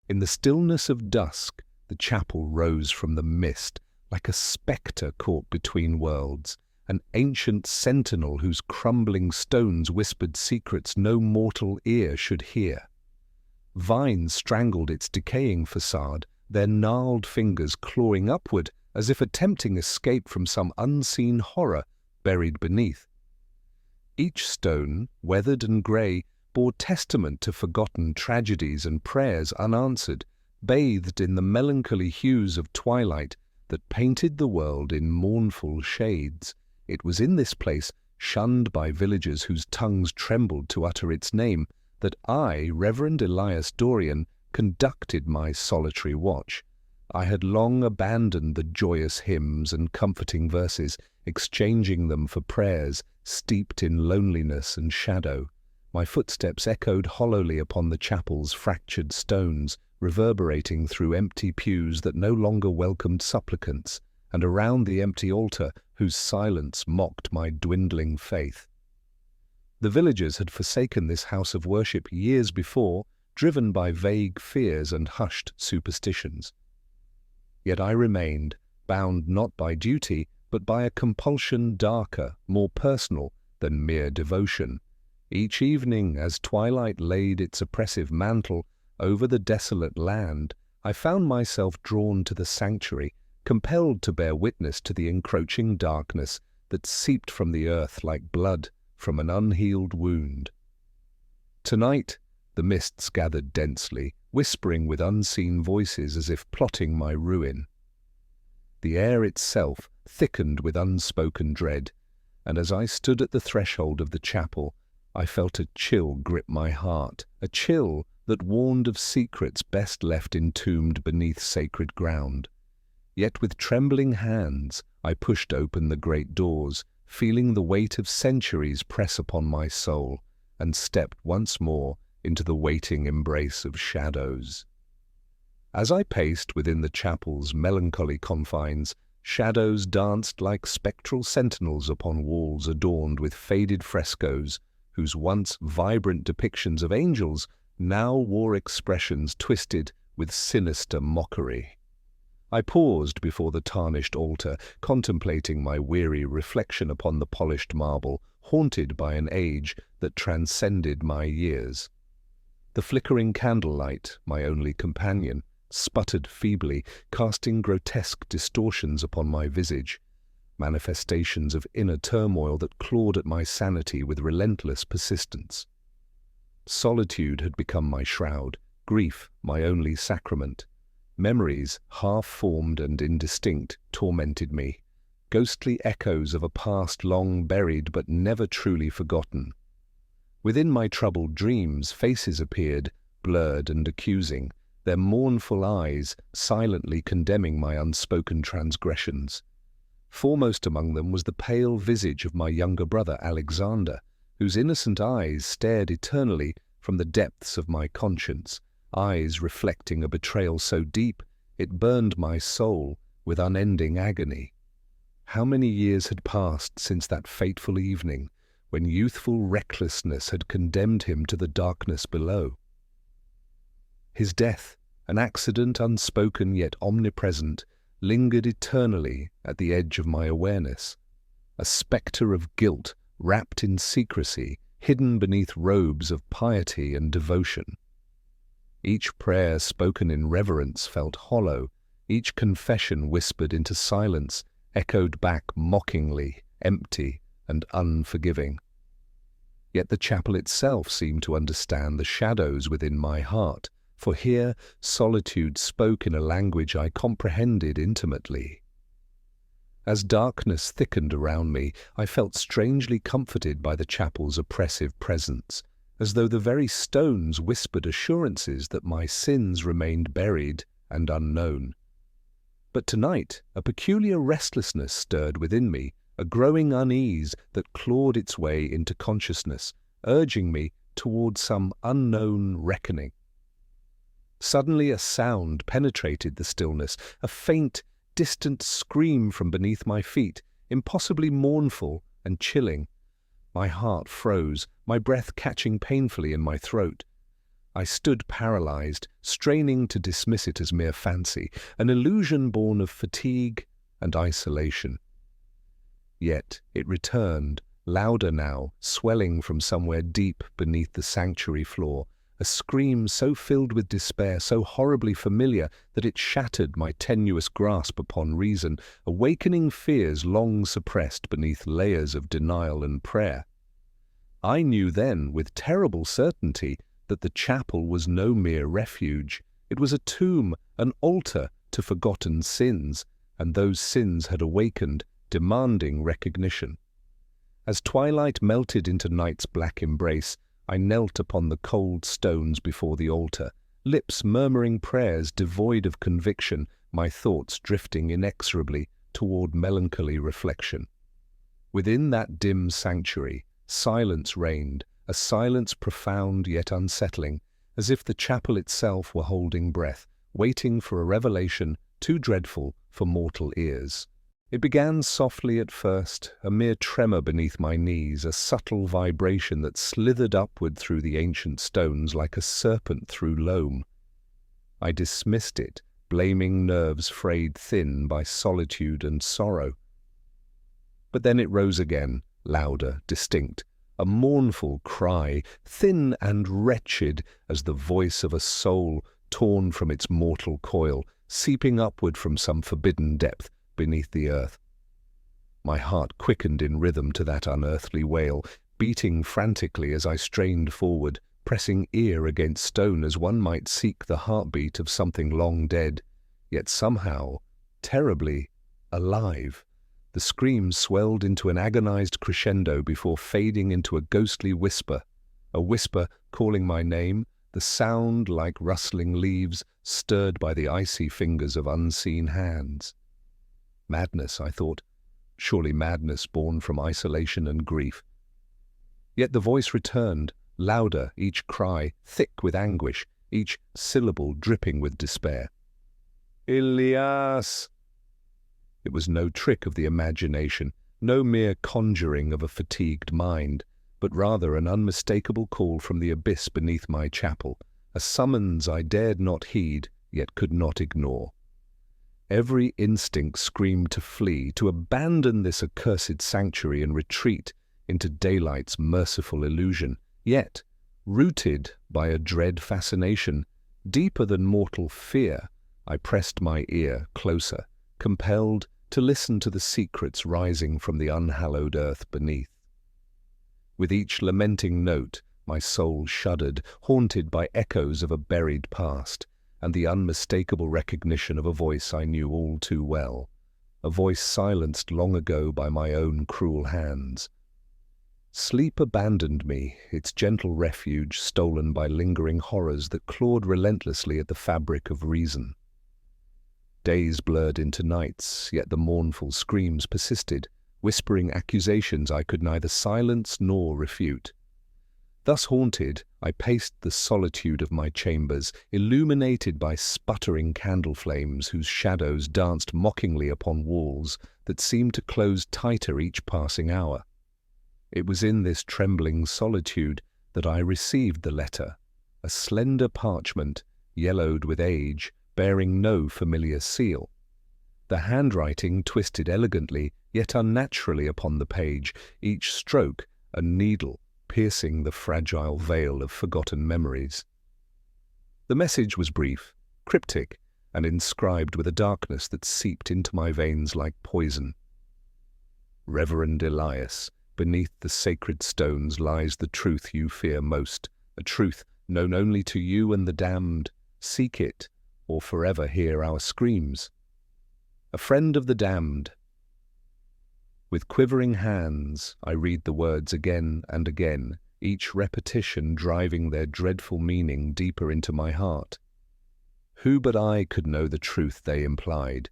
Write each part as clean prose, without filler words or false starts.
In the stillness of dusk, the chapel rose from the mist, like a spectre caught between worlds, an ancient sentinel whose crumbling stones whispered secrets no mortal ear should hear. Vines strangled its decaying facade, their gnarled fingers clawing upward as if attempting escape from some unseen horror buried beneath. Each stone, weathered and grey, bore testament to forgotten tragedies and prayers unanswered, bathed in the melancholy hues of twilight that painted the world in mournful shades. It was in this place, shunned by villagers whose tongues trembled to utter its name, that I, Reverend Elias Dorian, conducted my solitary watch. I had long abandoned the joyous hymns and comforting verses, exchanging them for prayers steeped in loneliness and shadow. My footsteps echoed hollowly upon the chapel's fractured stones, reverberating through empty pews that no longer welcomed supplicants, and around the empty altar whose silence mocked my dwindling faith. The villagers had forsaken this house of worship years before, driven by vague fears and hushed superstitions. Yet I remained, bound not by duty, but by a compulsion darker, more personal than mere devotion. Each evening, as twilight laid its oppressive mantle over the desolate land, I found myself drawn to the sanctuary, compelled to bear witness to the encroaching darkness that seeped from the earth like blood from an unhealed wound. Tonight, the mists gathered densely, whispering with unseen voices as if plotting my ruin. The air itself thickened with unspoken dread, and as I stood at the threshold of the chapel, I felt a chill grip my heart, a chill that warned of secrets best left entombed beneath sacred ground. Yet with trembling hands I pushed open the great doors, feeling the weight of centuries press upon my soul, and stepped once more into the waiting embrace of shadows. As I paced within the chapel's melancholy confines, shadows danced like spectral sentinels upon walls adorned with faded frescoes, whose once vibrant depictions of angels now wore expressions twisted with sinister mockery. I paused before the tarnished altar, contemplating my weary reflection upon the polished marble, haunted by an age that transcended my years. The flickering candlelight, my only companion, sputtered feebly, casting grotesque distortions upon my visage, manifestations of inner turmoil that clawed at my sanity with relentless persistence. Solitude had become my shroud, grief my only sacrament. Memories, half-formed and indistinct, tormented me, ghostly echoes of a past long buried but never truly forgotten. Within my troubled dreams, faces appeared, blurred and accusing, their mournful eyes silently condemning my unspoken transgressions. Foremost among them was the pale visage of my younger brother Alexander, whose innocent eyes stared eternally from the depths of my conscience, eyes reflecting a betrayal so deep it burned my soul with unending agony. How many years had passed since that fateful evening, when youthful recklessness had condemned him to the darkness below? His death, an accident unspoken yet omnipresent, lingered eternally at the edge of my awareness, a spectre of guilt wrapped in secrecy, hidden beneath robes of piety and devotion. Each prayer spoken in reverence felt hollow, each confession whispered into silence echoed back mockingly, empty and unforgiving. Yet the chapel itself seemed to understand the shadows within my heart, for here solitude spoke in a language I comprehended intimately. As darkness thickened around me, I felt strangely comforted by the chapel's oppressive presence, as though the very stones whispered assurances that my sins remained buried and unknown. But tonight, a peculiar restlessness stirred within me, a growing unease that clawed its way into consciousness, urging me toward some unknown reckoning. Suddenly a sound penetrated the stillness, a faint, distant scream from beneath my feet, impossibly mournful and chilling. My heart froze, my breath catching painfully in my throat. I stood paralyzed, straining to dismiss it as mere fancy, an illusion born of fatigue and isolation. Yet it returned, louder now, swelling from somewhere deep beneath the sanctuary floor, a scream so filled with despair, so horribly familiar that it shattered my tenuous grasp upon reason, awakening fears long suppressed beneath layers of denial and prayer. I knew then, with terrible certainty, that the chapel was no mere refuge. It was a tomb, an altar to forgotten sins, and those sins had awakened, demanding recognition. As twilight melted into night's black embrace, I knelt upon the cold stones before the altar, lips murmuring prayers devoid of conviction, my thoughts drifting inexorably toward melancholy reflection. Within that dim sanctuary, silence reigned, a silence profound yet unsettling, as if the chapel itself were holding breath, waiting for a revelation too dreadful for mortal ears. It began softly at first, a mere tremor beneath my knees, a subtle vibration that slithered upward through the ancient stones like a serpent through loam. I dismissed it, blaming nerves frayed thin by solitude and sorrow. But then it rose again, louder, distinct, a mournful cry, thin and wretched as the voice of a soul torn from its mortal coil, seeping upward from some forbidden depth beneath the earth. My heart quickened in rhythm to that unearthly wail, beating frantically as I strained forward, pressing ear against stone as one might seek the heartbeat of something long dead, yet somehow, terribly, alive. The scream swelled into an agonized crescendo before fading into a ghostly whisper, a whisper calling my name, the sound like rustling leaves stirred by the icy fingers of unseen hands. Madness, I thought. Surely madness born from isolation and grief. Yet the voice returned, louder, each cry thick with anguish, each syllable dripping with despair. Ilias! It was no trick of the imagination, no mere conjuring of a fatigued mind, but rather an unmistakable call from the abyss beneath my chapel, a summons I dared not heed, yet could not ignore. Every instinct screamed to flee, to abandon this accursed sanctuary and retreat into daylight's merciful illusion. Yet, rooted by a dread fascination, deeper than mortal fear, I pressed my ear closer, compelled to listen to the secrets rising from the unhallowed earth beneath. With each lamenting note, my soul shuddered, haunted by echoes of a buried past, and the unmistakable recognition of a voice I knew all too well, a voice silenced long ago by my own cruel hands. Sleep abandoned me, its gentle refuge stolen by lingering horrors that clawed relentlessly at the fabric of reason. Days blurred into nights, yet the mournful screams persisted, whispering accusations I could neither silence nor refute. Thus haunted, I paced the solitude of my chambers, illuminated by sputtering candle flames whose shadows danced mockingly upon walls that seemed to close tighter each passing hour. It was in this trembling solitude that I received the letter, a slender parchment, yellowed with age, bearing no familiar seal. The handwriting twisted elegantly, yet unnaturally upon the page, each stroke a needle piercing the fragile veil of forgotten memories. The message was brief, cryptic, and inscribed with a darkness that seeped into my veins like poison. Reverend Elias, beneath the sacred stones lies the truth you fear most, a truth known only to you and the damned. Seek it, or forever hear our screams. A friend of the damned. With quivering hands, I read the words again and again, each repetition driving their dreadful meaning deeper into my heart. Who but I could know the truth they implied?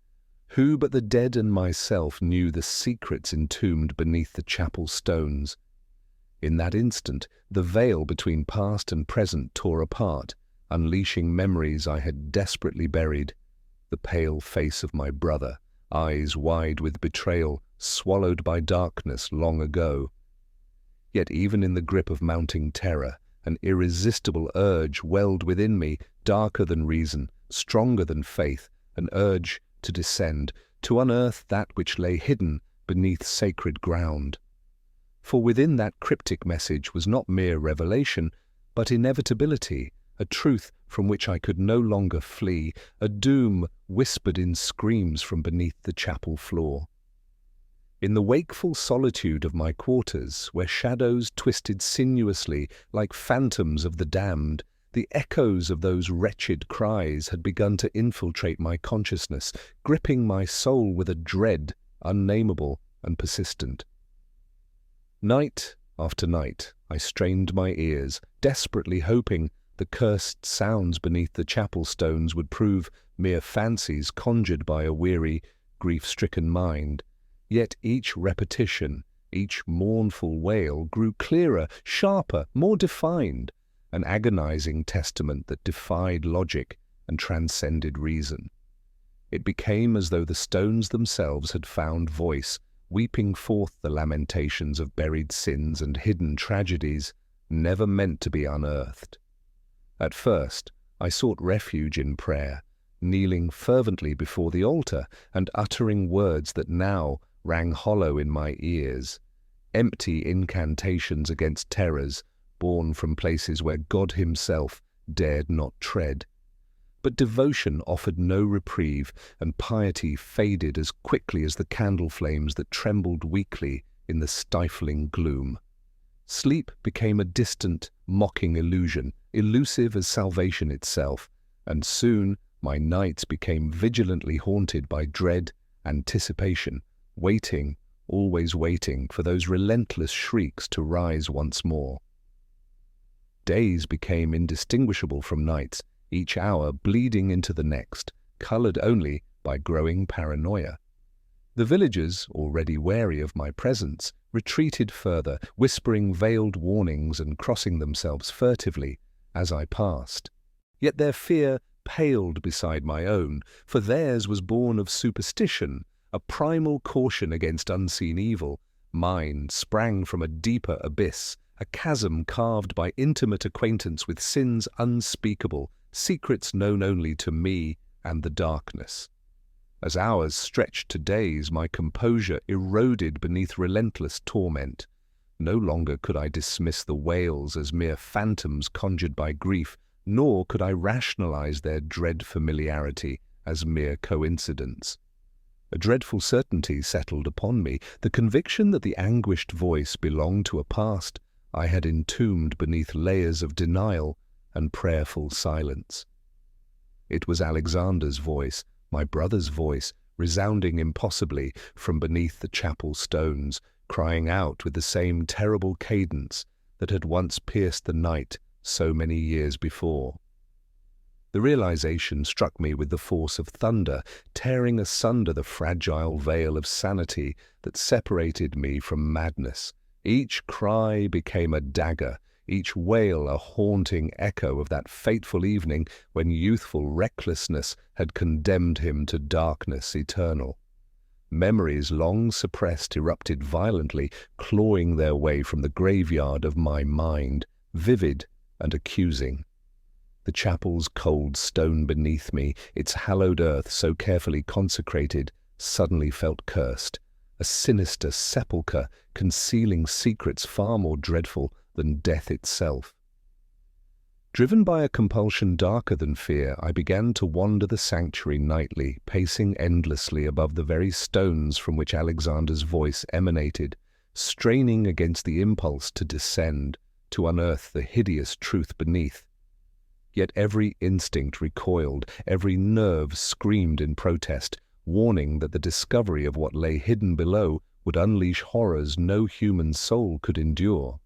Who but the dead and myself knew the secrets entombed beneath the chapel stones? In that instant, the veil between past and present tore apart, unleashing memories I had desperately buried. The pale face of my brother, eyes wide with betrayal, swallowed by darkness long ago. Yet even in the grip of mounting terror, An irresistible urge welled within me, darker than reason, stronger than faith, an urge to descend, to unearth that which lay hidden beneath sacred ground. For within that cryptic message was not mere revelation, but inevitability, a truth from which I could no longer flee, a doom whispered in screams from beneath the chapel floor. In the wakeful solitude of my quarters, where shadows twisted sinuously like phantoms of the damned, the echoes of those wretched cries had begun to infiltrate my consciousness, gripping my soul with a dread unnameable and persistent. Night after night, I strained my ears, desperately hoping the cursed sounds beneath the chapel stones would prove mere fancies conjured by a weary, grief-stricken mind. Yet each repetition, each mournful wail grew clearer, sharper, more defined, an agonizing testament that defied logic and transcended reason. It became as though the stones themselves had found voice, weeping forth the lamentations of buried sins and hidden tragedies never meant to be unearthed. At first, I sought refuge in prayer, kneeling fervently before the altar and uttering words that now rang hollow in my ears, empty incantations against terrors born from places where God himself dared not tread. But devotion offered no reprieve, and piety faded as quickly as the candle flames that trembled weakly in the stifling gloom. Sleep became a distant, mocking illusion, elusive as salvation itself, and soon my nights became vigilantly haunted by dread, anticipation, waiting, always waiting for those relentless shrieks to rise once more. Days became indistinguishable from nights, each hour bleeding into the next, colored only by growing paranoia. The villagers, already wary of my presence, retreated further, whispering veiled warnings and crossing themselves furtively as I passed. Yet their fear paled beside my own, for theirs was born of superstition, a primal caution against unseen evil. Mine sprang from a deeper abyss, a chasm carved by intimate acquaintance with sins unspeakable, secrets known only to me and the darkness. As hours stretched to days, my composure eroded beneath relentless torment. No longer could I dismiss the wails as mere phantoms conjured by grief, nor could I rationalize their dread familiarity as mere coincidence. A dreadful certainty settled upon me, the conviction that the anguished voice belonged to a past I had entombed beneath layers of denial and prayerful silence. It was Alexander's voice, my brother's voice, resounding impossibly from beneath the chapel stones, crying out with the same terrible cadence that had once pierced the night so many years before. The realization struck me with the force of thunder, tearing asunder the fragile veil of sanity that separated me from madness. Each cry became a dagger, each wail a haunting echo of that fateful evening when youthful recklessness had condemned him to darkness eternal. Memories long suppressed erupted violently, clawing their way from the graveyard of my mind, vivid and accusing. The chapel's cold stone beneath me, its hallowed earth so carefully consecrated, suddenly felt cursed, a sinister sepulchre concealing secrets far more dreadful than death itself. Driven by a compulsion darker than fear, I began to wander the sanctuary nightly, pacing endlessly above the very stones from which Alexander's voice emanated, straining against the impulse to descend, to unearth the hideous truth beneath. Yet every instinct recoiled, every nerve screamed in protest, warning that the discovery of what lay hidden below would unleash horrors no human soul could endure.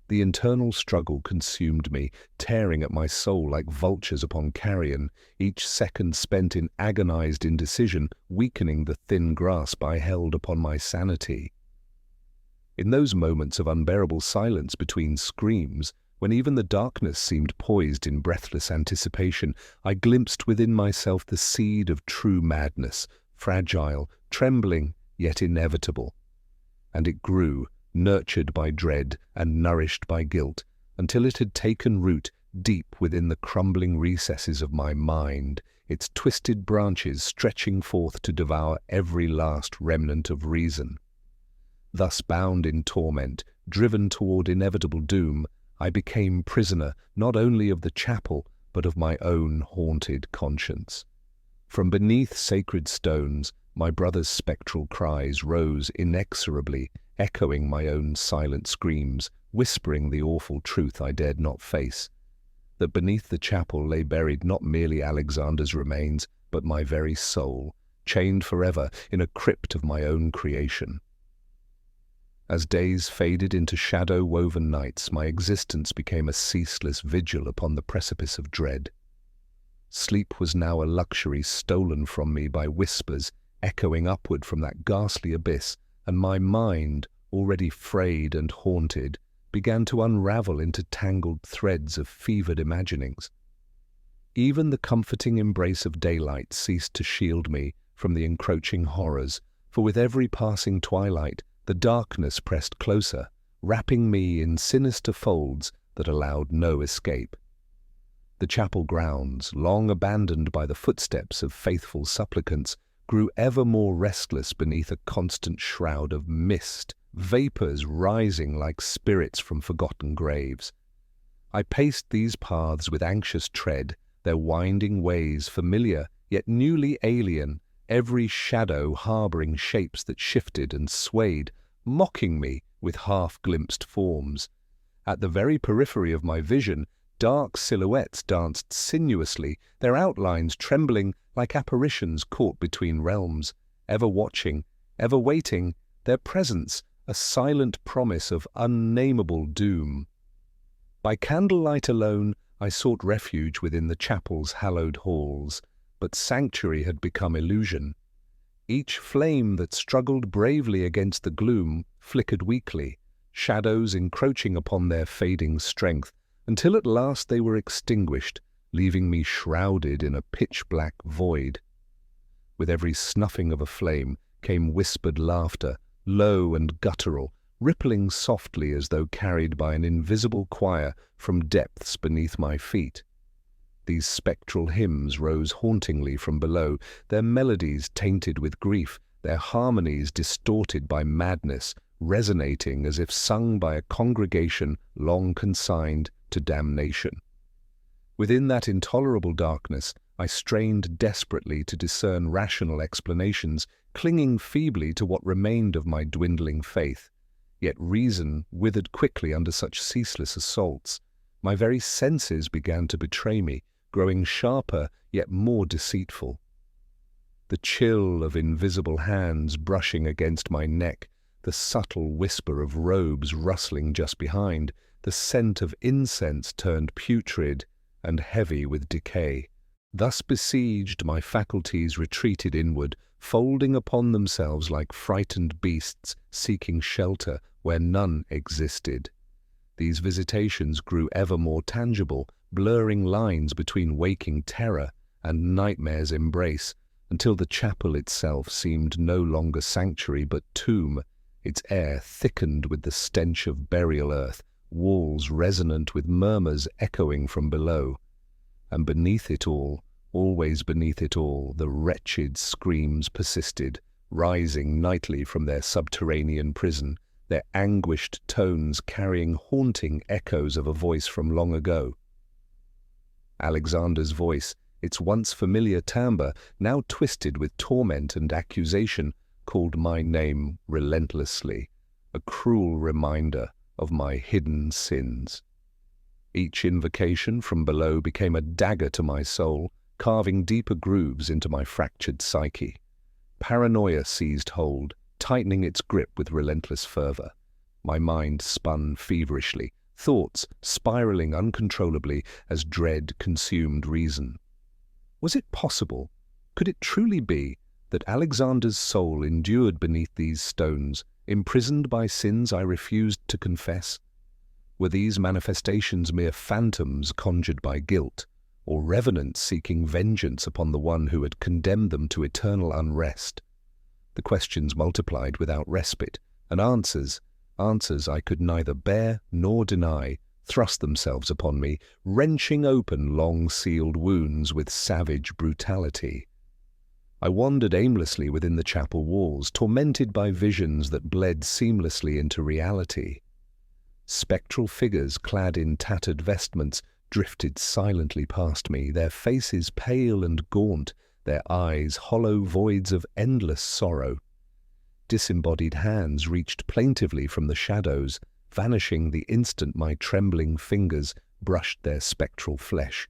The internal struggle consumed me, tearing at my soul like vultures upon carrion, each second spent in agonized indecision, weakening the thin grasp I held upon my sanity. In those moments of unbearable silence between screams, when even the darkness seemed poised in breathless anticipation, I glimpsed within myself the seed of true madness, fragile, trembling, yet inevitable. And it grew, nurtured by dread and nourished by guilt, until it had taken root deep within the crumbling recesses of my mind, its twisted branches stretching forth to devour every last remnant of reason. Thus bound in torment, driven toward inevitable doom, I became prisoner not only of the chapel, but of my own haunted conscience. From beneath sacred stones, my brother's spectral cries rose inexorably, echoing my own silent screams, whispering the awful truth I dared not face, that beneath the chapel lay buried not merely Alexander's remains, but my very soul, chained forever in a crypt of my own creation. As days faded into shadow-woven nights, my existence became a ceaseless vigil upon the precipice of dread. Sleep was now a luxury stolen from me by whispers echoing upward from that ghastly abyss, and my mind, already frayed and haunted, began to unravel into tangled threads of fevered imaginings. Even the comforting embrace of daylight ceased to shield me from the encroaching horrors, for with every passing twilight, the darkness pressed closer, wrapping me in sinister folds that allowed no escape. The chapel grounds, long abandoned by the footsteps of faithful supplicants, grew ever more restless beneath a constant shroud of mist, vapors rising like spirits from forgotten graves. I paced these paths with anxious tread, their winding ways familiar yet newly alien, every shadow harboring shapes that shifted and swayed, mocking me with half-glimpsed forms. At the very periphery of my vision, dark silhouettes danced sinuously, their outlines trembling like apparitions caught between realms, ever watching, ever waiting, their presence a silent promise of unnameable doom. By candlelight alone, I sought refuge within the chapel's hallowed halls, but sanctuary had become illusion. Each flame that struggled bravely against the gloom flickered weakly, shadows encroaching upon their fading strength, until at last they were extinguished, leaving me shrouded in a pitch-black void. With every snuffing of a flame came whispered laughter, low and guttural, rippling softly as though carried by an invisible choir from depths beneath my feet. These spectral hymns rose hauntingly from below, their melodies tainted with grief, their harmonies distorted by madness, resonating as if sung by a congregation long consigned to damnation. Within that intolerable darkness, I strained desperately to discern rational explanations, clinging feebly to what remained of my dwindling faith. Yet reason withered quickly under such ceaseless assaults. My very senses began to betray me, growing sharper yet more deceitful. The chill of invisible hands brushing against my neck, the subtle whisper of robes rustling just behind, the scent of incense turned putrid and heavy with decay. Thus besieged, my faculties retreated inward, folding upon themselves like frightened beasts seeking shelter where none existed. These visitations grew ever more tangible, blurring lines between waking terror and nightmare's embrace, until the chapel itself seemed no longer sanctuary but tomb, its air thickened with the stench of burial earth, walls resonant with murmurs echoing from below. And beneath it all, always beneath it all, the wretched screams persisted, rising nightly from their subterranean prison, their anguished tones carrying haunting echoes of a voice from long ago. Alexander's voice, its once familiar timbre, now twisted with torment and accusation, called my name relentlessly, a cruel reminder of my hidden sins. Each invocation from below became a dagger to my soul, carving deeper grooves into my fractured psyche. Paranoia seized hold, tightening its grip with relentless fervor. My mind spun feverishly, thoughts spiraling uncontrollably as dread consumed reason. Was it possible, could it truly be, that Alexander's soul endured beneath these stones, imprisoned by sins I refused to confess? Were these manifestations mere phantoms conjured by guilt, or revenants seeking vengeance upon the one who had condemned them to eternal unrest? The questions multiplied without respite, and answers I could neither bear nor deny, thrust themselves upon me, wrenching open long-sealed wounds with savage brutality. I wandered aimlessly within the chapel walls, tormented by visions that bled seamlessly into reality. Spectral figures clad in tattered vestments drifted silently past me, their faces pale and gaunt, their eyes hollow voids of endless sorrow. Disembodied hands reached plaintively from the shadows, vanishing the instant my trembling fingers brushed their spectral flesh.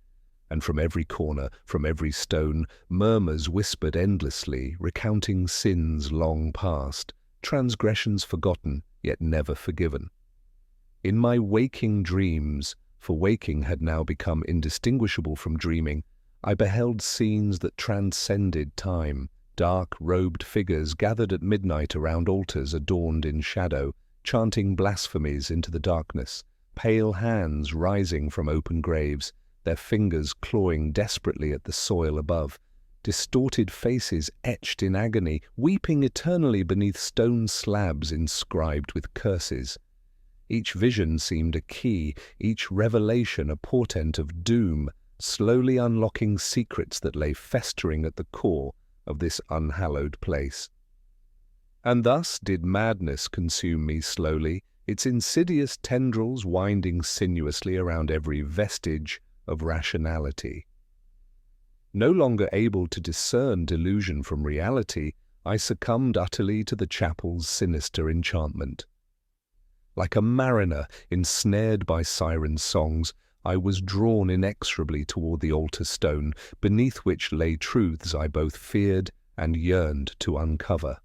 And from every corner, from every stone, murmurs whispered endlessly, recounting sins long past, transgressions forgotten, yet never forgiven. In my waking dreams, for waking had now become indistinguishable from dreaming, I beheld scenes that transcended time, dark-robed figures gathered at midnight around altars adorned in shadow, chanting blasphemies into the darkness, pale hands rising from open graves, their fingers clawing desperately at the soil above, distorted faces etched in agony, weeping eternally beneath stone slabs inscribed with curses. Each vision seemed a key, each revelation a portent of doom, slowly unlocking secrets that lay festering at the core of this unhallowed place. And thus did madness consume me slowly, its insidious tendrils winding sinuously around every vestige of rationality. No longer able to discern delusion from reality, I succumbed utterly to the chapel's sinister enchantment. Like a mariner ensnared by siren songs, I was drawn inexorably toward the altar stone, beneath which lay truths I both feared and yearned to uncover.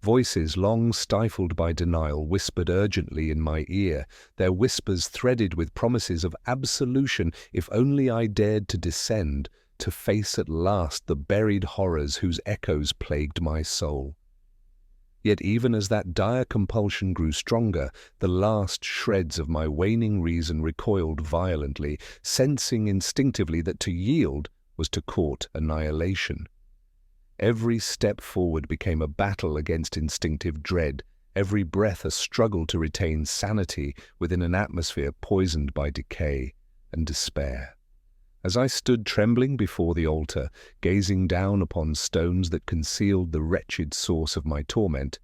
Voices long stifled by denial whispered urgently in my ear, their whispers threaded with promises of absolution if only I dared to descend, to face at last the buried horrors whose echoes plagued my soul. Yet even as that dire compulsion grew stronger, the last shreds of my waning reason recoiled violently, sensing instinctively that to yield was to court annihilation. Every step forward became a battle against instinctive dread, every breath a struggle to retain sanity within an atmosphere poisoned by decay and despair. As I stood trembling before the altar, gazing down upon stones that concealed the wretched source of my torment,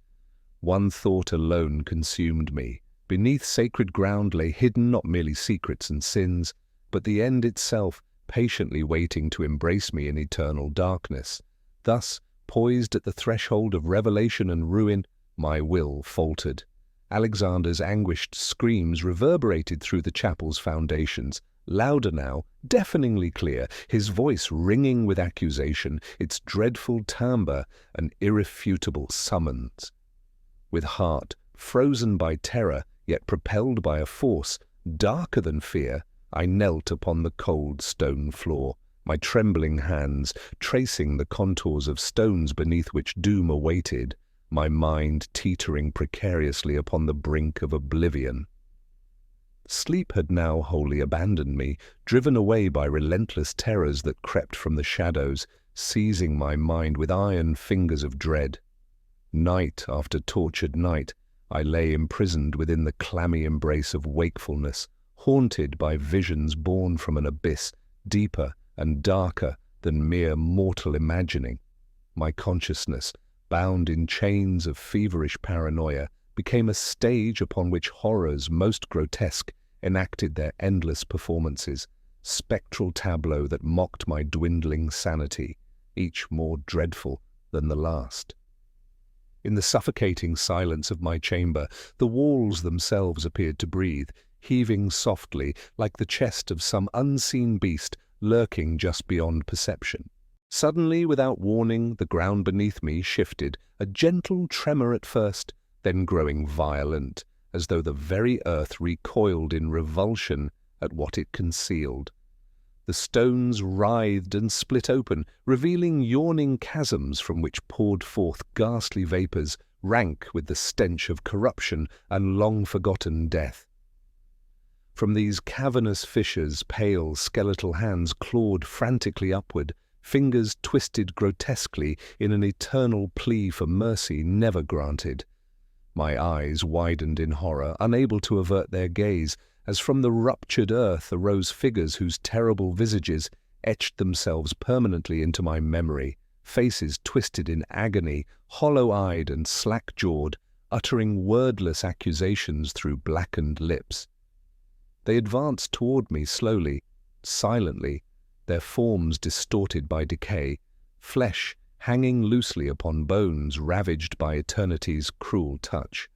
one thought alone consumed me. Beneath sacred ground lay hidden not merely secrets and sins, but the end itself, patiently waiting to embrace me in eternal darkness. Thus, poised at the threshold of revelation and ruin, my will faltered. Alexander's anguished screams reverberated through the chapel's foundations, louder now, deafeningly clear, his voice ringing with accusation, its dreadful timbre an irrefutable summons. With heart frozen by terror, yet propelled by a force darker than fear, I knelt upon the cold stone floor, my trembling hands tracing the contours of stones beneath which doom awaited, my mind teetering precariously upon the brink of oblivion. Sleep had now wholly abandoned me, driven away by relentless terrors that crept from the shadows, seizing my mind with iron fingers of dread. Night after tortured night, I lay imprisoned within the clammy embrace of wakefulness, haunted by visions born from an abyss deeper and darker than mere mortal imagining. My consciousness, bound in chains of feverish paranoia, became a stage upon which horrors most grotesque enacted their endless performances, spectral tableau that mocked my dwindling sanity, each more dreadful than the last. In the suffocating silence of my chamber, the walls themselves appeared to breathe, heaving softly like the chest of some unseen beast lurking just beyond perception. Suddenly, without warning, the ground beneath me shifted, a gentle tremor at first, then growing violent, as though the very earth recoiled in revulsion at what it concealed. The stones writhed and split open, revealing yawning chasms from which poured forth ghastly vapours, rank with the stench of corruption and long-forgotten death. From these cavernous fissures, pale, skeletal hands clawed frantically upward, fingers twisted grotesquely in an eternal plea for mercy never granted. My eyes widened in horror, unable to avert their gaze, as from the ruptured earth arose figures whose terrible visages etched themselves permanently into my memory, faces twisted in agony, hollow-eyed and slack-jawed, uttering wordless accusations through blackened lips. They advanced toward me slowly, silently, their forms distorted by decay, flesh hanging loosely upon bones ravaged by eternity's cruel touch.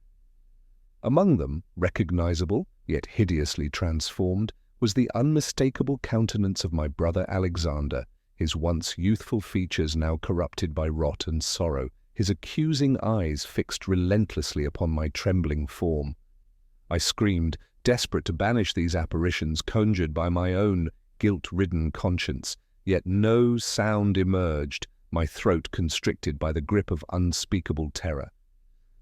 Among them, recognizable, yet hideously transformed, was the unmistakable countenance of my brother Alexander, his once youthful features now corrupted by rot and sorrow, his accusing eyes fixed relentlessly upon my trembling form. I screamed, desperate to banish these apparitions conjured by my own guilt-ridden conscience, yet no sound emerged, my throat constricted by the grip of unspeakable terror.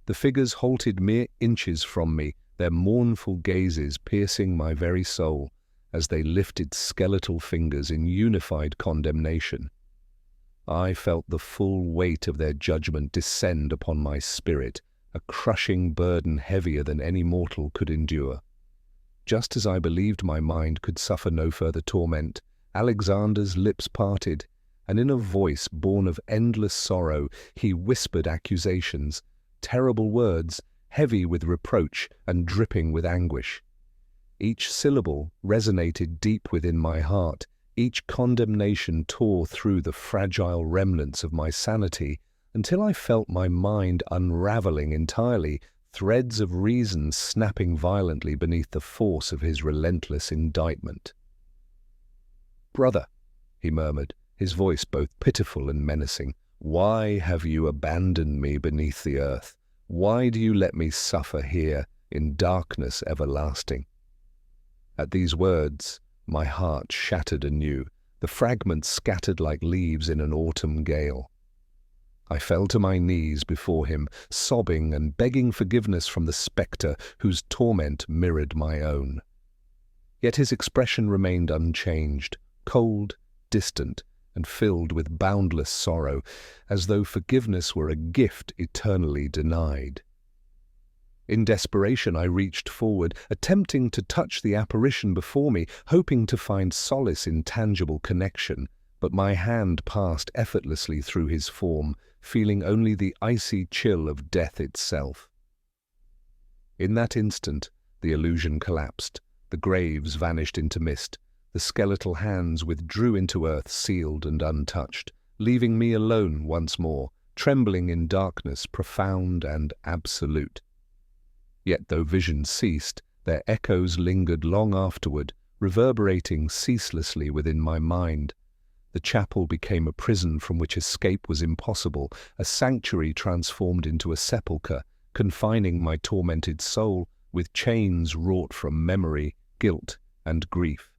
The figures halted mere inches from me, their mournful gazes piercing my very soul, as they lifted skeletal fingers in unified condemnation. I felt the full weight of their judgment descend upon my spirit, a crushing burden heavier than any mortal could endure. Just as I believed my mind could suffer no further torment, Alexander's lips parted, and in a voice born of endless sorrow he whispered accusations, terrible words, heavy with reproach and dripping with anguish. Each syllable resonated deep within my heart, each condemnation tore through the fragile remnants of my sanity, until I felt my mind unraveling entirely, threads of reason snapping violently beneath the force of his relentless indictment. "Brother," he murmured, his voice both pitiful and menacing, "why have you abandoned me beneath the earth? Why do you let me suffer here in darkness everlasting?" At these words, my heart shattered anew, the fragments scattered like leaves in an autumn gale. I fell to my knees before him, sobbing and begging forgiveness from the spectre whose torment mirrored my own. Yet his expression remained unchanged, cold, distant, and filled with boundless sorrow, as though forgiveness were a gift eternally denied. In desperation I reached forward, attempting to touch the apparition before me, hoping to find solace in tangible connection, but my hand passed effortlessly through his form, feeling only the icy chill of death itself. In that instant, the illusion collapsed, the graves vanished into mist, the skeletal hands withdrew into earth sealed and untouched, leaving me alone once more, trembling in darkness profound and absolute. Yet though vision ceased, their echoes lingered long afterward, reverberating ceaselessly within my mind. The chapel became a prison from which escape was impossible, a sanctuary transformed into a sepulchre, confining my tormented soul with chains wrought from memory, guilt, and grief.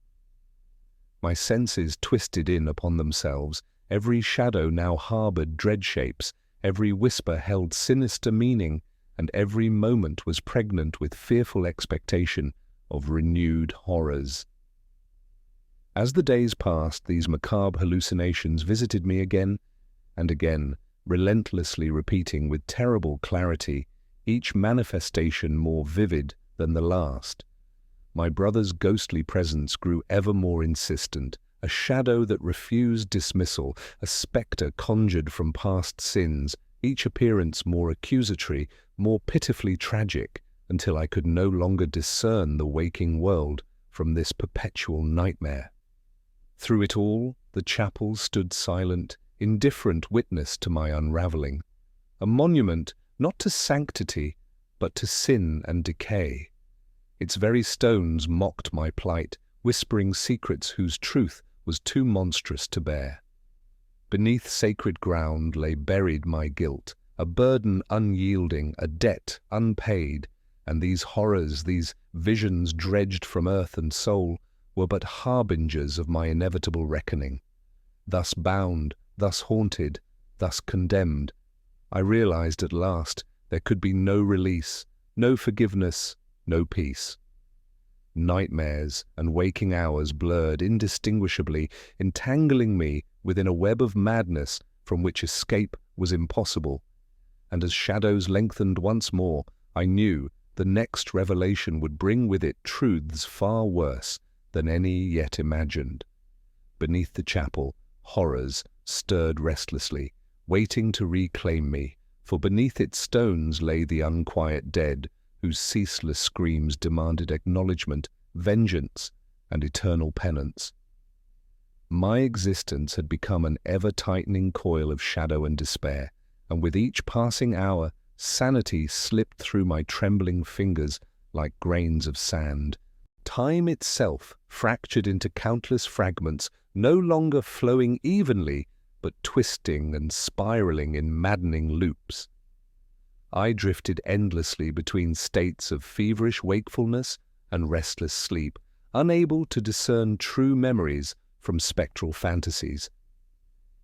My senses twisted in upon themselves, every shadow now harboured dread shapes, every whisper held sinister meaning, and every moment was pregnant with fearful expectation of renewed horrors. As the days passed, these macabre hallucinations visited me again and again, relentlessly repeating with terrible clarity, each manifestation more vivid than the last. My brother's ghostly presence grew ever more insistent, a shadow that refused dismissal, a spectre conjured from past sins, each appearance more accusatory, more pitifully tragic, until I could no longer discern the waking world from this perpetual nightmare. Through it all, the chapel stood silent, indifferent witness to my unravelling, a monument not to sanctity, but to sin and decay. Its very stones mocked my plight, whispering secrets whose truth was too monstrous to bear. Beneath sacred ground lay buried my guilt, a burden unyielding, a debt unpaid, and these horrors, these visions dredged from earth and soul, were but harbingers of my inevitable reckoning. Thus bound, thus haunted, thus condemned, I realized at last there could be no release, no forgiveness, no peace. Nightmares and waking hours blurred indistinguishably, entangling me within a web of madness from which escape was impossible. And as shadows lengthened once more, I knew The next revelation would bring with it truths far worse than any yet imagined. Beneath the chapel, horrors stirred restlessly, waiting to reclaim me, for beneath its stones lay the unquiet dead, whose ceaseless screams demanded acknowledgment, vengeance, and eternal penance. My existence had become an ever-tightening coil of shadow and despair, and with each passing hour, sanity slipped through my trembling fingers like grains of sand. Time itself fractured into countless fragments, no longer flowing evenly, but twisting and spiraling in maddening loops. I drifted endlessly between states of feverish wakefulness and restless sleep, unable to discern true memories from spectral fantasies.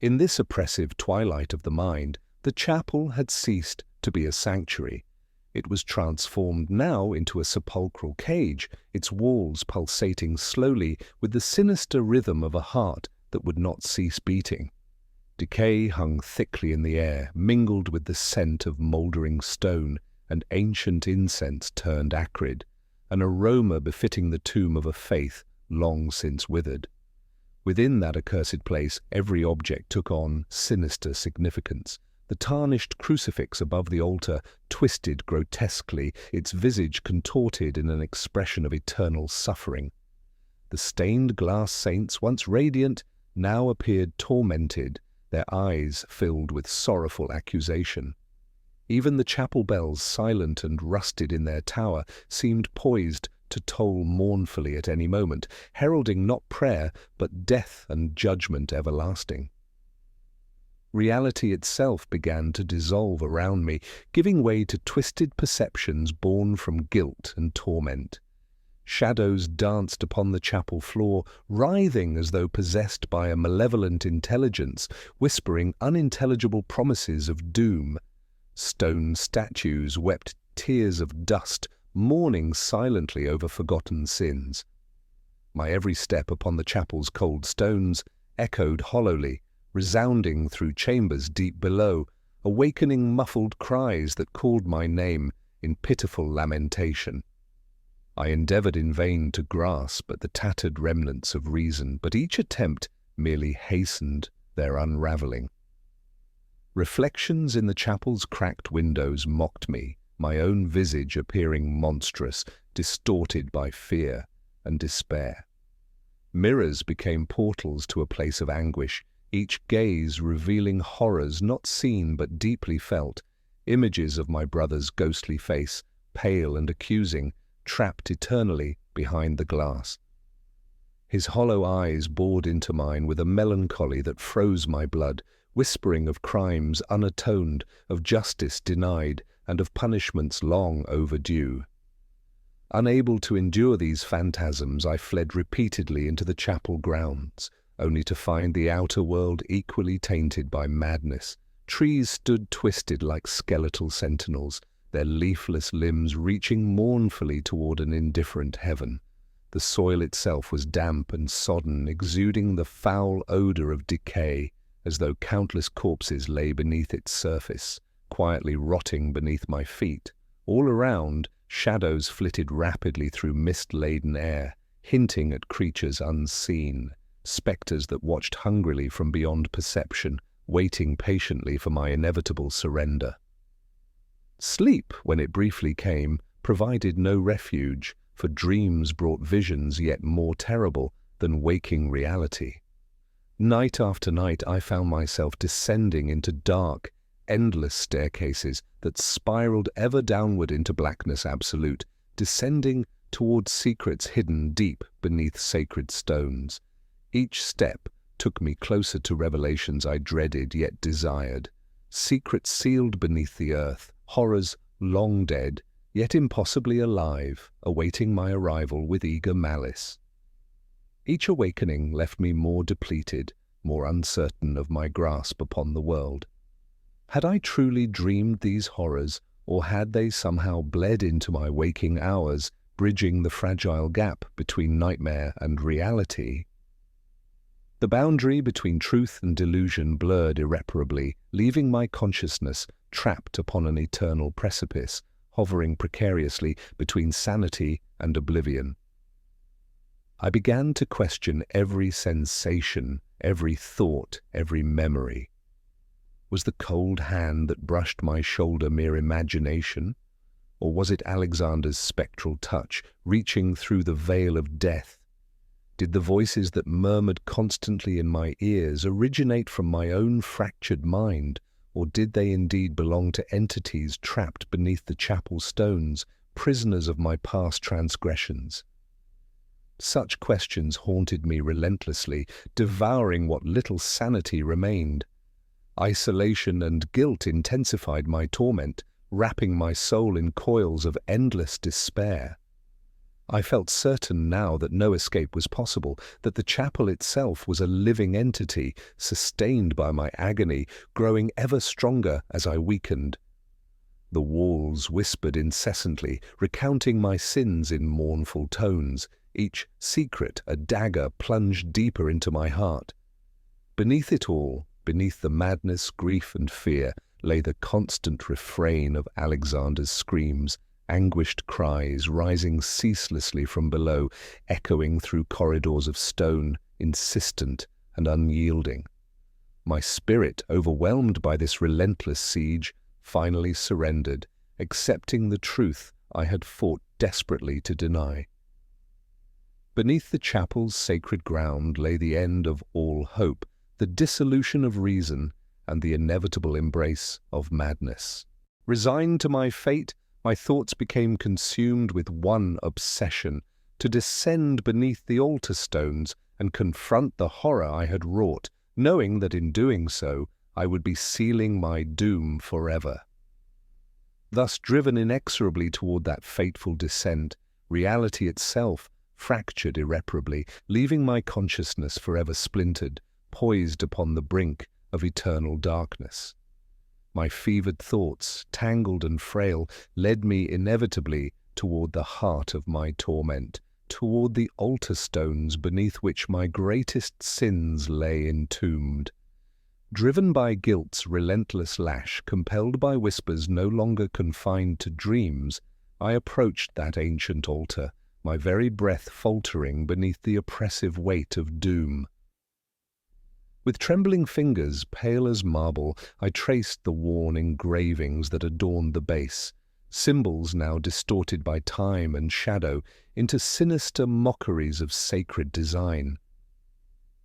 In this oppressive twilight of the mind, the chapel had ceased to be a sanctuary. It was transformed now into a sepulchral cage, its walls pulsating slowly with the sinister rhythm of a heart that would not cease beating. Decay hung thickly in the air, mingled with the scent of mouldering stone, and ancient incense turned acrid, an aroma befitting the tomb of a faith long since withered. Within that accursed place, every object took on sinister significance. The tarnished crucifix above the altar twisted grotesquely, its visage contorted in an expression of eternal suffering. The stained glass saints, once radiant, now appeared tormented, their eyes filled with sorrowful accusation. Even the chapel bells, silent and rusted in their tower, seemed poised to toll mournfully at any moment, heralding not prayer, but death and judgment everlasting. Reality itself began to dissolve around me, giving way to twisted perceptions born from guilt and torment. Shadows danced upon the chapel floor, writhing as though possessed by a malevolent intelligence, whispering unintelligible promises of doom. Stone statues wept tears of dust, mourning silently over forgotten sins. My every step upon the chapel's cold stones echoed hollowly, resounding through chambers deep below, awakening muffled cries that called my name in pitiful lamentation. I endeavored in vain to grasp at the tattered remnants of reason, but each attempt merely hastened their unraveling. Reflections in the chapel's cracked windows mocked me, my own visage appearing monstrous, distorted by fear and despair. Mirrors became portals to a place of anguish, each gaze revealing horrors not seen but deeply felt, images of my brother's ghostly face, pale and accusing, trapped eternally behind the glass. His hollow eyes bored into mine with a melancholy that froze my blood, whispering of crimes unatoned, of justice denied, and of punishments long overdue. Unable to endure these phantasms, I fled repeatedly into the chapel grounds, only to find the outer world equally tainted by madness. Trees stood twisted like skeletal sentinels, their leafless limbs reaching mournfully toward an indifferent heaven. The soil itself was damp and sodden, exuding the foul odor of decay, as though countless corpses lay beneath its surface, quietly rotting beneath my feet. All around, shadows flitted rapidly through mist-laden air, hinting at creatures unseen, specters that watched hungrily from beyond perception, waiting patiently for my inevitable surrender. Sleep, when it briefly came, provided no refuge, for dreams brought visions yet more terrible than waking reality. Night after night I found myself descending into dark, endless staircases that spiraled ever downward into blackness absolute, descending towards secrets hidden deep beneath sacred stones. Each step took me closer to revelations I dreaded yet desired, secrets sealed beneath the earth, horrors long dead, yet impossibly alive, awaiting my arrival with eager malice. Each awakening left me more depleted, more uncertain of my grasp upon the world. Had I truly dreamed these horrors, or had they somehow bled into my waking hours, bridging the fragile gap between nightmare and reality? The boundary between truth and delusion blurred irreparably, leaving my consciousness trapped upon an eternal precipice, hovering precariously between sanity and oblivion. I began to question every sensation, every thought, every memory. Was the cold hand that brushed my shoulder mere imagination? Or was it Alexander's spectral touch, reaching through the veil of death? Did the voices that murmured constantly in my ears originate from my own fractured mind, or did they indeed belong to entities trapped beneath the chapel stones, prisoners of my past transgressions? Such questions haunted me relentlessly, devouring what little sanity remained. Isolation and guilt intensified my torment, wrapping my soul in coils of endless despair. I felt certain now that no escape was possible, that the chapel itself was a living entity, sustained by my agony, growing ever stronger as I weakened. The walls whispered incessantly, recounting my sins in mournful tones, each secret a dagger plunged deeper into my heart. Beneath it all, beneath the madness, grief, and fear, lay the constant refrain of Alexander's screams, anguished cries rising ceaselessly from below, echoing through corridors of stone, insistent and unyielding. My spirit, overwhelmed by this relentless siege, finally surrendered, accepting the truth I had fought desperately to deny. Beneath the chapel's sacred ground lay the end of all hope, the dissolution of reason, and the inevitable embrace of madness. Resigned to my fate, my thoughts became consumed with one obsession: to descend beneath the altar stones and confront the horror I had wrought, knowing that in doing so I would be sealing my doom forever. Thus driven inexorably toward that fateful descent, reality itself fractured irreparably, leaving my consciousness forever splintered, poised upon the brink of eternal darkness. My fevered thoughts, tangled and frail, led me inevitably toward the heart of my torment, toward the altar stones beneath which my greatest sins lay entombed. Driven by guilt's relentless lash, compelled by whispers no longer confined to dreams, I approached that ancient altar, my very breath faltering beneath the oppressive weight of doom. With trembling fingers, pale as marble, I traced the worn engravings that adorned the base, symbols now distorted by time and shadow into sinister mockeries of sacred design.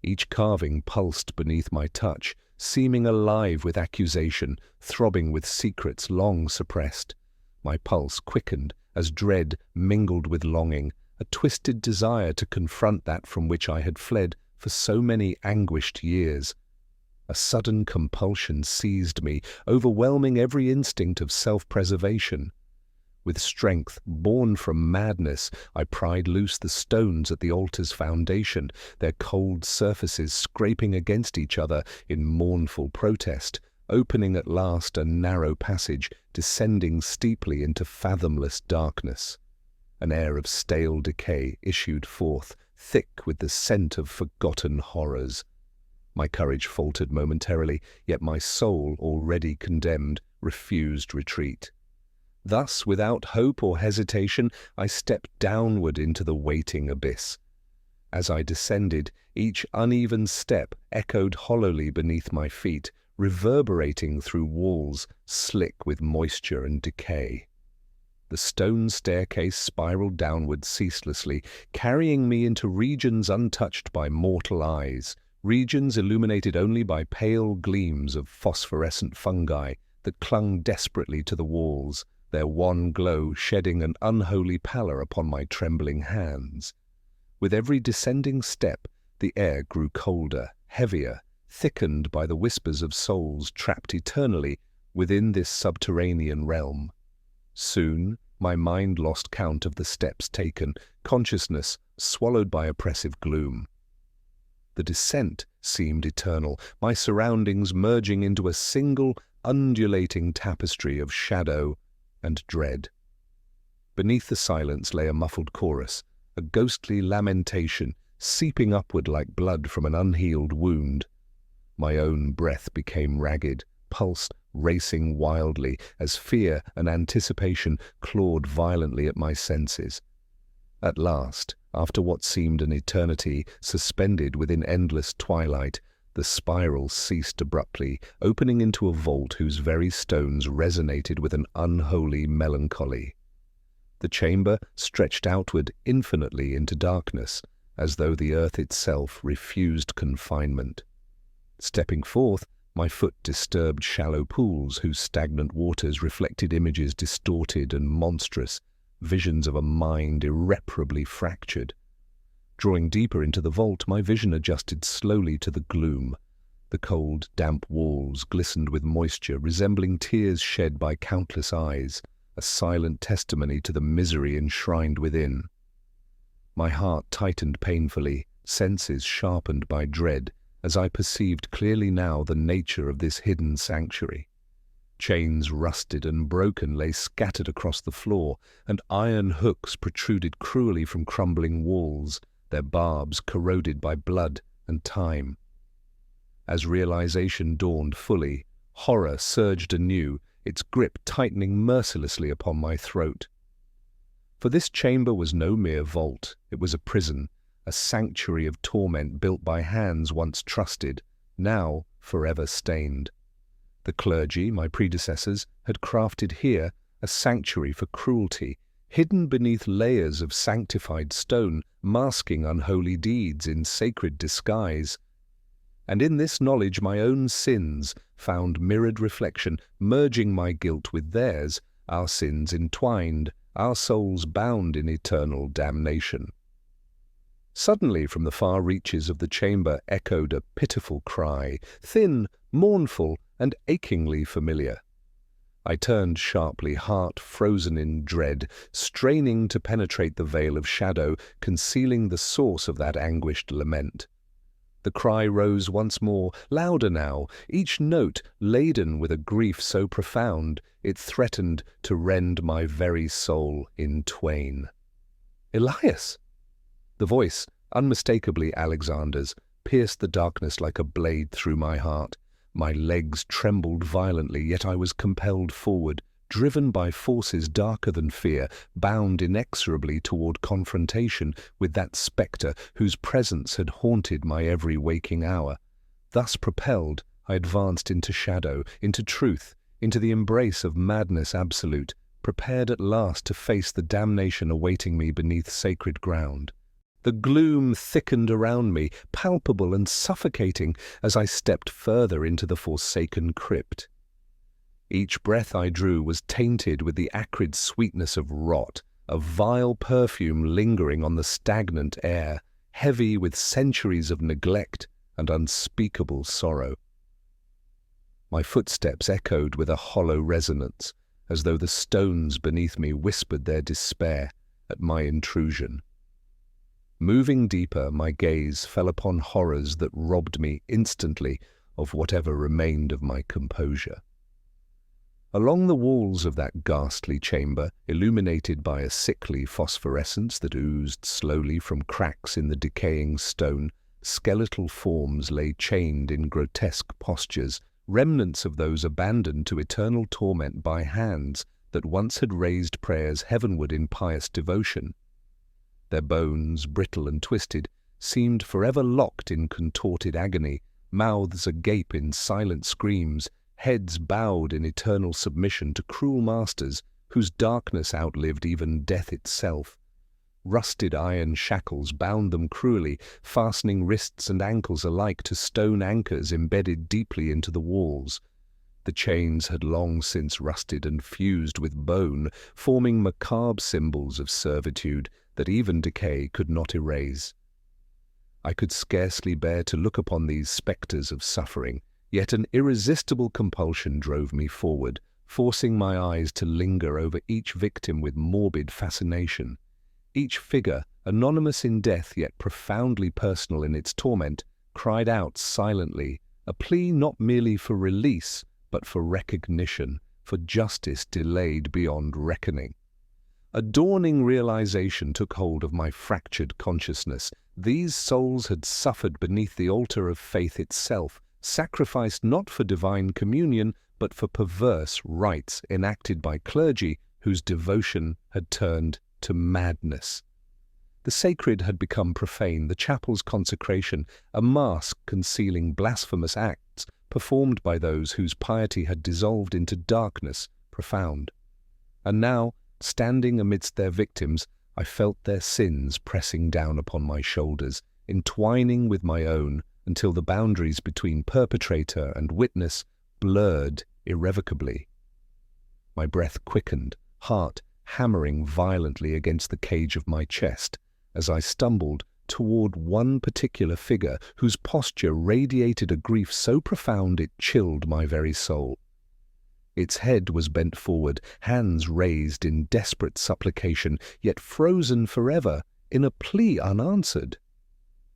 Each carving pulsed beneath my touch, seeming alive with accusation, throbbing with secrets long suppressed. My pulse quickened as dread mingled with longing, a twisted desire to confront that from which I had fled for so many anguished years. A sudden compulsion seized me, overwhelming every instinct of self-preservation. With strength born from madness, I pried loose the stones at the altar's foundation, their cold surfaces scraping against each other in mournful protest, opening at last a narrow passage, descending steeply into fathomless darkness. An air of stale decay issued forth, thick with the scent of forgotten horrors. My courage faltered momentarily, yet my soul, already condemned, refused retreat. Thus, without hope or hesitation, I stepped downward into the waiting abyss. As I descended, each uneven step echoed hollowly beneath my feet, reverberating through walls slick with moisture and decay. The stone staircase spiraled downward ceaselessly, carrying me into regions untouched by mortal eyes, regions illuminated only by pale gleams of phosphorescent fungi that clung desperately to the walls, their wan glow shedding an unholy pallor upon my trembling hands. With every descending step, the air grew colder, heavier, thickened by the whispers of souls trapped eternally within this subterranean realm. Soon, my mind lost count of the steps taken, consciousness swallowed by oppressive gloom. The descent seemed eternal, my surroundings merging into a single, undulating tapestry of shadow and dread. Beneath the silence lay a muffled chorus, a ghostly lamentation seeping upward like blood from an unhealed wound. My own breath became ragged, pulsed racing wildly as fear and anticipation clawed violently at my senses. At last, after what seemed an eternity suspended within endless twilight, the spiral ceased abruptly, opening into a vault whose very stones resonated with an unholy melancholy. The chamber stretched outward infinitely into darkness, as though the earth itself refused confinement. Stepping forth, my foot disturbed shallow pools whose stagnant waters reflected images distorted and monstrous, visions of a mind irreparably fractured. Drawing deeper into the vault, my vision adjusted slowly to the gloom. The cold, damp walls glistened with moisture, resembling tears shed by countless eyes, a silent testimony to the misery enshrined within. My heart tightened painfully, senses sharpened by dread, as I perceived clearly now the nature of this hidden sanctuary. Chains rusted and broken lay scattered across the floor, and iron hooks protruded cruelly from crumbling walls, their barbs corroded by blood and time. As realization dawned fully, horror surged anew, its grip tightening mercilessly upon my throat. For this chamber was no mere vault, it was a prison, a sanctuary of torment built by hands once trusted, now forever stained. The clergy, my predecessors, had crafted here a sanctuary for cruelty, hidden beneath layers of sanctified stone, masking unholy deeds in sacred disguise. And in this knowledge my own sins found mirrored reflection, merging my guilt with theirs, our sins entwined, our souls bound in eternal damnation. Suddenly from the far reaches of the chamber echoed a pitiful cry, thin, mournful, and achingly familiar. I turned sharply, heart frozen in dread, straining to penetrate the veil of shadow, concealing the source of that anguished lament. The cry rose once more, louder now, each note laden with a grief so profound it threatened to rend my very soul in twain. "Elias!" The voice, unmistakably Alexander's, pierced the darkness like a blade through my heart. My legs trembled violently, yet I was compelled forward, driven by forces darker than fear, bound inexorably toward confrontation with that spectre whose presence had haunted my every waking hour. Thus propelled, I advanced into shadow, into truth, into the embrace of madness absolute, prepared at last to face the damnation awaiting me beneath sacred ground. The gloom thickened around me, palpable and suffocating, as I stepped further into the forsaken crypt. Each breath I drew was tainted with the acrid sweetness of rot, a vile perfume lingering on the stagnant air, heavy with centuries of neglect and unspeakable sorrow. My footsteps echoed with a hollow resonance, as though the stones beneath me whispered their despair at my intrusion. Moving deeper, my gaze fell upon horrors that robbed me instantly of whatever remained of my composure. Along the walls of that ghastly chamber, illuminated by a sickly phosphorescence that oozed slowly from cracks in the decaying stone, skeletal forms lay chained in grotesque postures, remnants of those abandoned to eternal torment by hands that once had raised prayers heavenward in pious devotion. Their bones, brittle and twisted, seemed forever locked in contorted agony, mouths agape in silent screams, heads bowed in eternal submission to cruel masters whose darkness outlived even death itself. Rusted iron shackles bound them cruelly, fastening wrists and ankles alike to stone anchors embedded deeply into the walls. The chains had long since rusted and fused with bone, forming macabre symbols of servitude that even decay could not erase. I could scarcely bear to look upon these spectres of suffering, yet an irresistible compulsion drove me forward, forcing my eyes to linger over each victim with morbid fascination. Each figure, anonymous in death yet profoundly personal in its torment, cried out silently, a plea not merely for release, but for recognition, for justice delayed beyond reckoning. A dawning realization took hold of my fractured consciousness. These souls had suffered beneath the altar of faith itself, sacrificed not for divine communion, but for perverse rites enacted by clergy whose devotion had turned to madness. The sacred had become profane, the chapel's consecration, a mask concealing blasphemous acts performed by those whose piety had dissolved into darkness profound. And now, standing amidst their victims, I felt their sins pressing down upon my shoulders, entwining with my own, until the boundaries between perpetrator and witness blurred irrevocably. My breath quickened, heart hammering violently against the cage of my chest, as I stumbled toward one particular figure whose posture radiated a grief so profound it chilled my very soul. Its head was bent forward, hands raised in desperate supplication, yet frozen forever in a plea unanswered.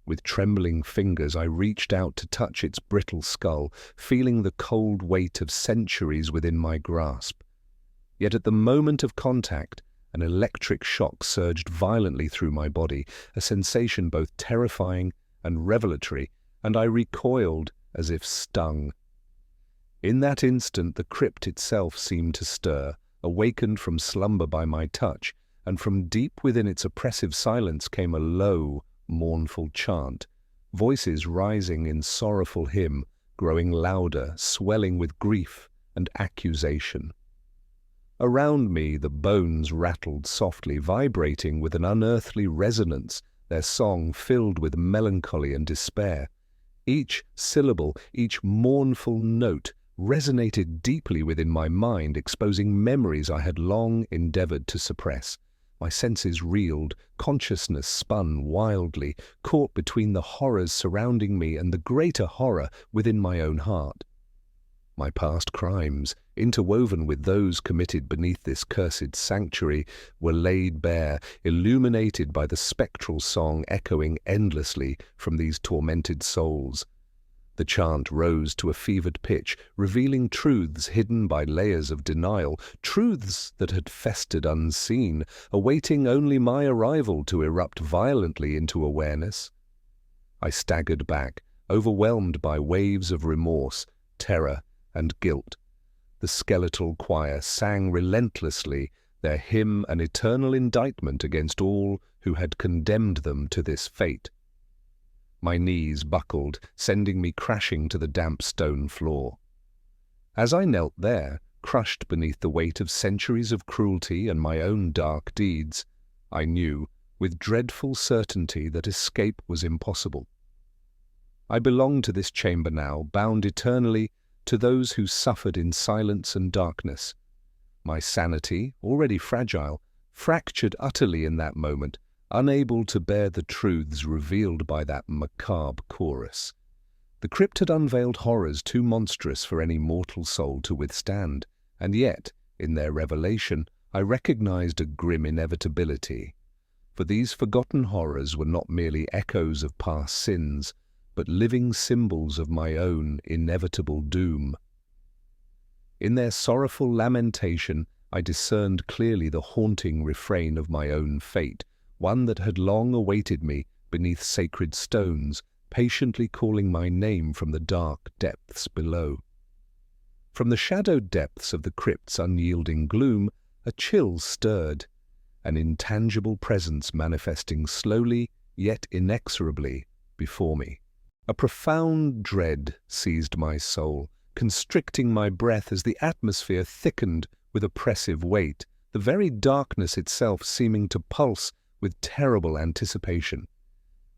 With trembling fingers I reached out to touch its brittle skull, feeling the cold weight of centuries within my grasp. Yet at the moment of contact, an electric shock surged violently through my body, a sensation both terrifying and revelatory, and I recoiled as if stung. In that instant the crypt itself seemed to stir, awakened from slumber by my touch, and from deep within its oppressive silence came a low, mournful chant, voices rising in sorrowful hymn, growing louder, swelling with grief and accusation. Around me the bones rattled softly, vibrating with an unearthly resonance, their song filled with melancholy and despair. Each syllable, each mournful note, resonated deeply within my mind, exposing memories I had long endeavored to suppress. My senses reeled, consciousness spun wildly, caught between the horrors surrounding me and the greater horror within my own heart. My past crimes, interwoven with those committed beneath this cursed sanctuary, were laid bare, illuminated by the spectral song echoing endlessly from these tormented souls. The chant rose to a fevered pitch, revealing truths hidden by layers of denial, truths that had festered unseen, awaiting only my arrival to erupt violently into awareness. I staggered back, overwhelmed by waves of remorse, terror, and guilt. The skeletal choir sang relentlessly, their hymn an eternal indictment against all who had condemned them to this fate. My knees buckled, sending me crashing to the damp stone floor. As I knelt there, crushed beneath the weight of centuries of cruelty and my own dark deeds, I knew, with dreadful certainty, that escape was impossible. I belonged to this chamber now, bound eternally to those who suffered in silence and darkness. My sanity, already fragile, fractured utterly in that moment, unable to bear the truths revealed by that macabre chorus. The crypt had unveiled horrors too monstrous for any mortal soul to withstand, and yet, in their revelation, I recognized a grim inevitability. For these forgotten horrors were not merely echoes of past sins, but living symbols of my own inevitable doom. In their sorrowful lamentation, I discerned clearly the haunting refrain of my own fate, one that had long awaited me beneath sacred stones, patiently calling my name from the dark depths below. From the shadowed depths of the crypt's unyielding gloom, a chill stirred, an intangible presence manifesting slowly yet inexorably before me. A profound dread seized my soul, constricting my breath as the atmosphere thickened with oppressive weight, the very darkness itself seeming to pulse with terrible anticipation.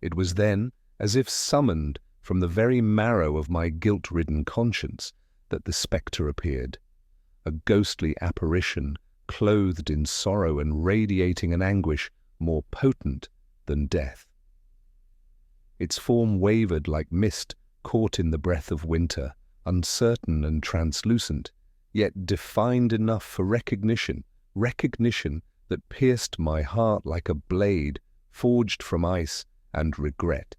It was then, as if summoned from the very marrow of my guilt-ridden conscience, that the spectre appeared, a ghostly apparition clothed in sorrow and radiating an anguish more potent than death. Its form wavered like mist caught in the breath of winter, uncertain and translucent, yet defined enough for recognition that pierced my heart like a blade forged from ice and regret.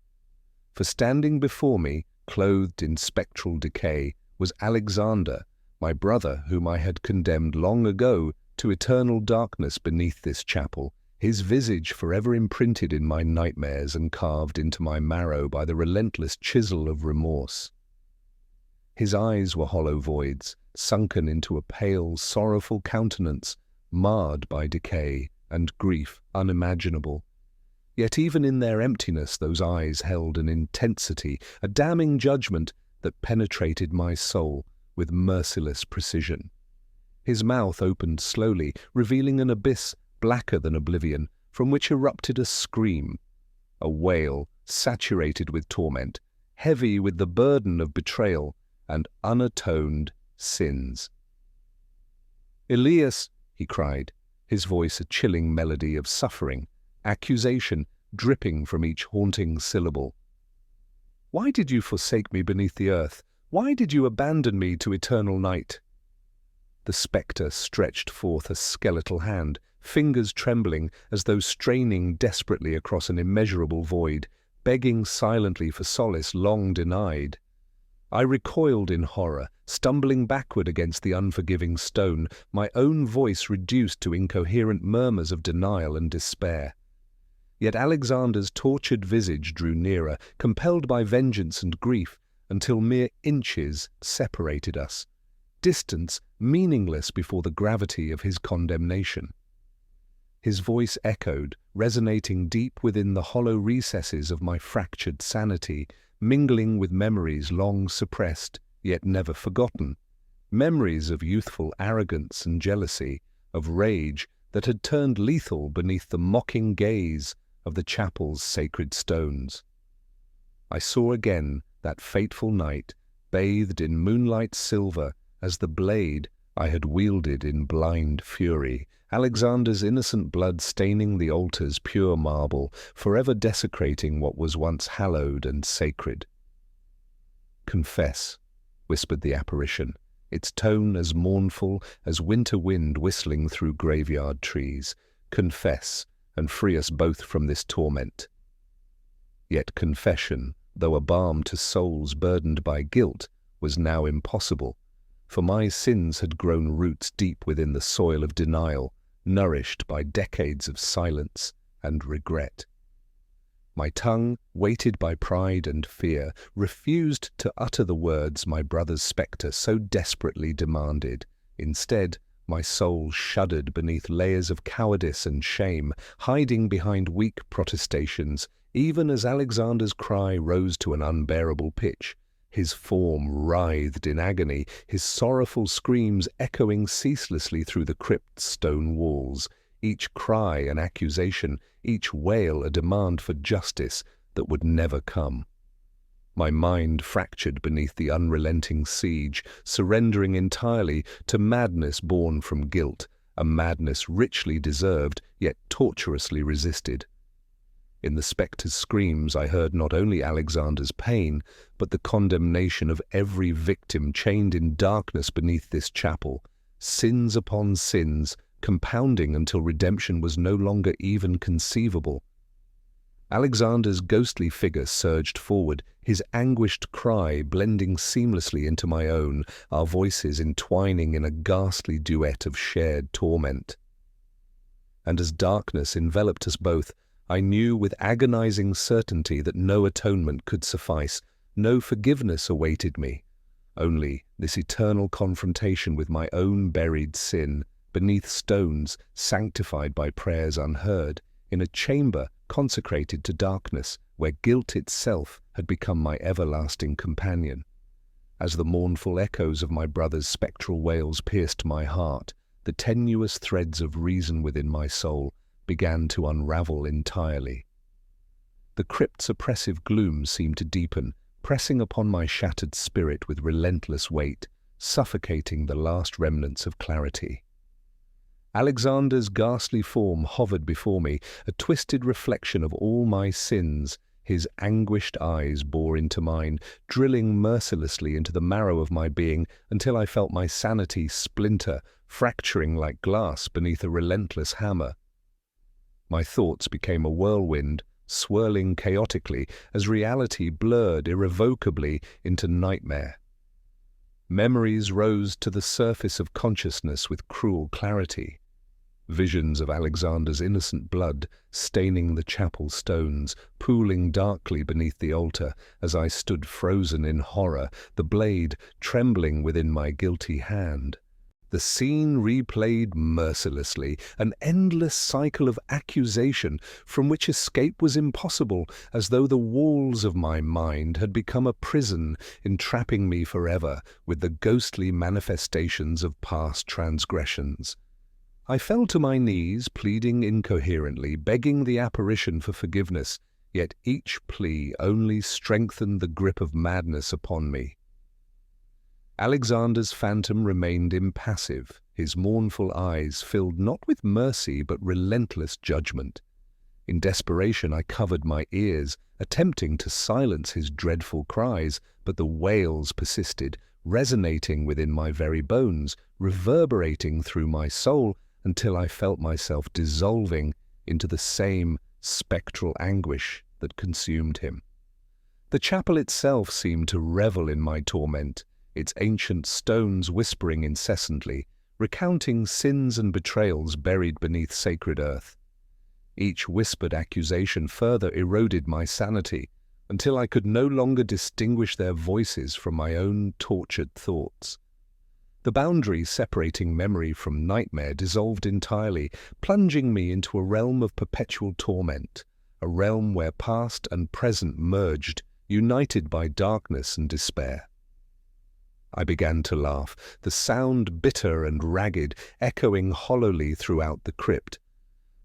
For standing before me, clothed in spectral decay, was Alexander, my brother whom I had condemned long ago to eternal darkness beneath this chapel, his visage forever imprinted in my nightmares and carved into my marrow by the relentless chisel of remorse. His eyes were hollow voids, sunken into a pale, sorrowful countenance, marred by decay and grief unimaginable. Yet even in their emptiness those eyes held an intensity, a damning judgment that penetrated my soul with merciless precision. His mouth opened slowly, revealing an abyss blacker than oblivion, from which erupted a scream, a wail saturated with torment, heavy with the burden of betrayal and unatoned sins. "Elias," he cried, his voice a chilling melody of suffering, accusation dripping from each haunting syllable. "Why did you forsake me beneath the earth? Why did you abandon me to eternal night?" The spectre stretched forth a skeletal hand, fingers trembling as though straining desperately across an immeasurable void, begging silently for solace long denied. I recoiled in horror, stumbling backward against the unforgiving stone, my own voice reduced to incoherent murmurs of denial and despair. Yet Alexander's tortured visage drew nearer, compelled by vengeance and grief, until mere inches separated us, distance meaningless before the gravity of his condemnation. His voice echoed, resonating deep within the hollow recesses of my fractured sanity, mingling with memories long suppressed, yet never forgotten, memories of youthful arrogance and jealousy, of rage that had turned lethal beneath the mocking gaze of the chapel's sacred stones. I saw again that fateful night, bathed in moonlight silver, as the blade I had wielded in blind fury, Alexander's innocent blood staining the altar's pure marble, forever desecrating what was once hallowed and sacred. "Confess," whispered the apparition, its tone as mournful as winter wind whistling through graveyard trees. "Confess, and free us both from this torment." Yet confession, though a balm to souls burdened by guilt, was now impossible, for my sins had grown roots deep within the soil of denial, nourished by decades of silence and regret. My tongue, weighted by pride and fear, refused to utter the words my brother's spectre so desperately demanded. Instead, my soul shuddered beneath layers of cowardice and shame, hiding behind weak protestations, even as Alexander's cry rose to an unbearable pitch. His form writhed in agony, his sorrowful screams echoing ceaselessly through the crypt's stone walls, each cry an accusation, each wail a demand for justice that would never come. My mind fractured beneath the unrelenting siege, surrendering entirely to madness born from guilt, a madness richly deserved, yet tortuously resisted. In the spectre's screams I heard not only Alexander's pain, but the condemnation of every victim chained in darkness beneath this chapel, sins upon sins, compounding until redemption was no longer even conceivable. Alexander's ghostly figure surged forward, his anguished cry blending seamlessly into my own, our voices entwining in a ghastly duet of shared torment. And as darkness enveloped us both, I knew with agonizing certainty that no atonement could suffice, no forgiveness awaited me, only this eternal confrontation with my own buried sin, beneath stones sanctified by prayers unheard, in a chamber consecrated to darkness, where guilt itself had become my everlasting companion. As the mournful echoes of my brother's spectral wails pierced my heart, the tenuous threads of reason within my soul began to unravel entirely. The crypt's oppressive gloom seemed to deepen, pressing upon my shattered spirit with relentless weight, suffocating the last remnants of clarity. Alexander's ghastly form hovered before me, a twisted reflection of all my sins. His anguished eyes bore into mine, drilling mercilessly into the marrow of my being until I felt my sanity splinter, fracturing like glass beneath a relentless hammer. My thoughts became a whirlwind, swirling chaotically as reality blurred irrevocably into nightmare. Memories rose to the surface of consciousness with cruel clarity. Visions of Alexander's innocent blood staining the chapel stones, pooling darkly beneath the altar as I stood frozen in horror, the blade trembling within my guilty hand. The scene replayed mercilessly, an endless cycle of accusation from which escape was impossible, as though the walls of my mind had become a prison, entrapping me forever with the ghostly manifestations of past transgressions. I fell to my knees, pleading incoherently, begging the apparition for forgiveness, yet each plea only strengthened the grip of madness upon me. Alexander's phantom remained impassive, his mournful eyes filled not with mercy but relentless judgment. In desperation I covered my ears, attempting to silence his dreadful cries, but the wails persisted, resonating within my very bones, reverberating through my soul, until I felt myself dissolving into the same spectral anguish that consumed him. The chapel itself seemed to revel in my torment, its ancient stones whispering incessantly, recounting sins and betrayals buried beneath sacred earth. Each whispered accusation further eroded my sanity, until I could no longer distinguish their voices from my own tortured thoughts. The boundary separating memory from nightmare dissolved entirely, plunging me into a realm of perpetual torment, a realm where past and present merged, united by darkness and despair. I began to laugh, the sound bitter and ragged, echoing hollowly throughout the crypt.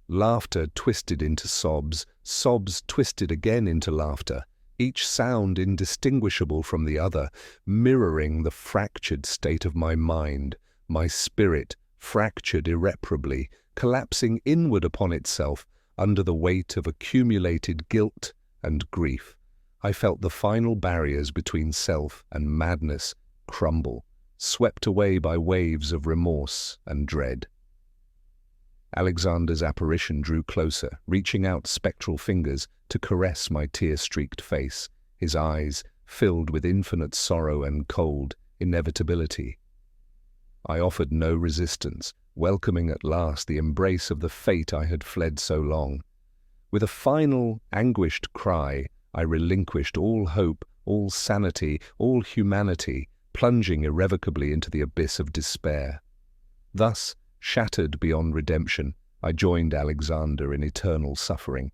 Laughter twisted into sobs, sobs twisted again into laughter, each sound indistinguishable from the other, mirroring the fractured state of my mind, my spirit fractured irreparably, collapsing inward upon itself under the weight of accumulated guilt and grief. I felt the final barriers between self and madness crumble, swept away by waves of remorse and dread. Alexander's apparition drew closer, reaching out spectral fingers to caress my tear-streaked face, his eyes filled with infinite sorrow and cold inevitability. I offered no resistance, welcoming at last the embrace of the fate I had fled so long. With a final, anguished cry, I relinquished all hope, all sanity, all humanity, plunging irrevocably into the abyss of despair. Thus, shattered beyond redemption, I joined Alexander in eternal suffering.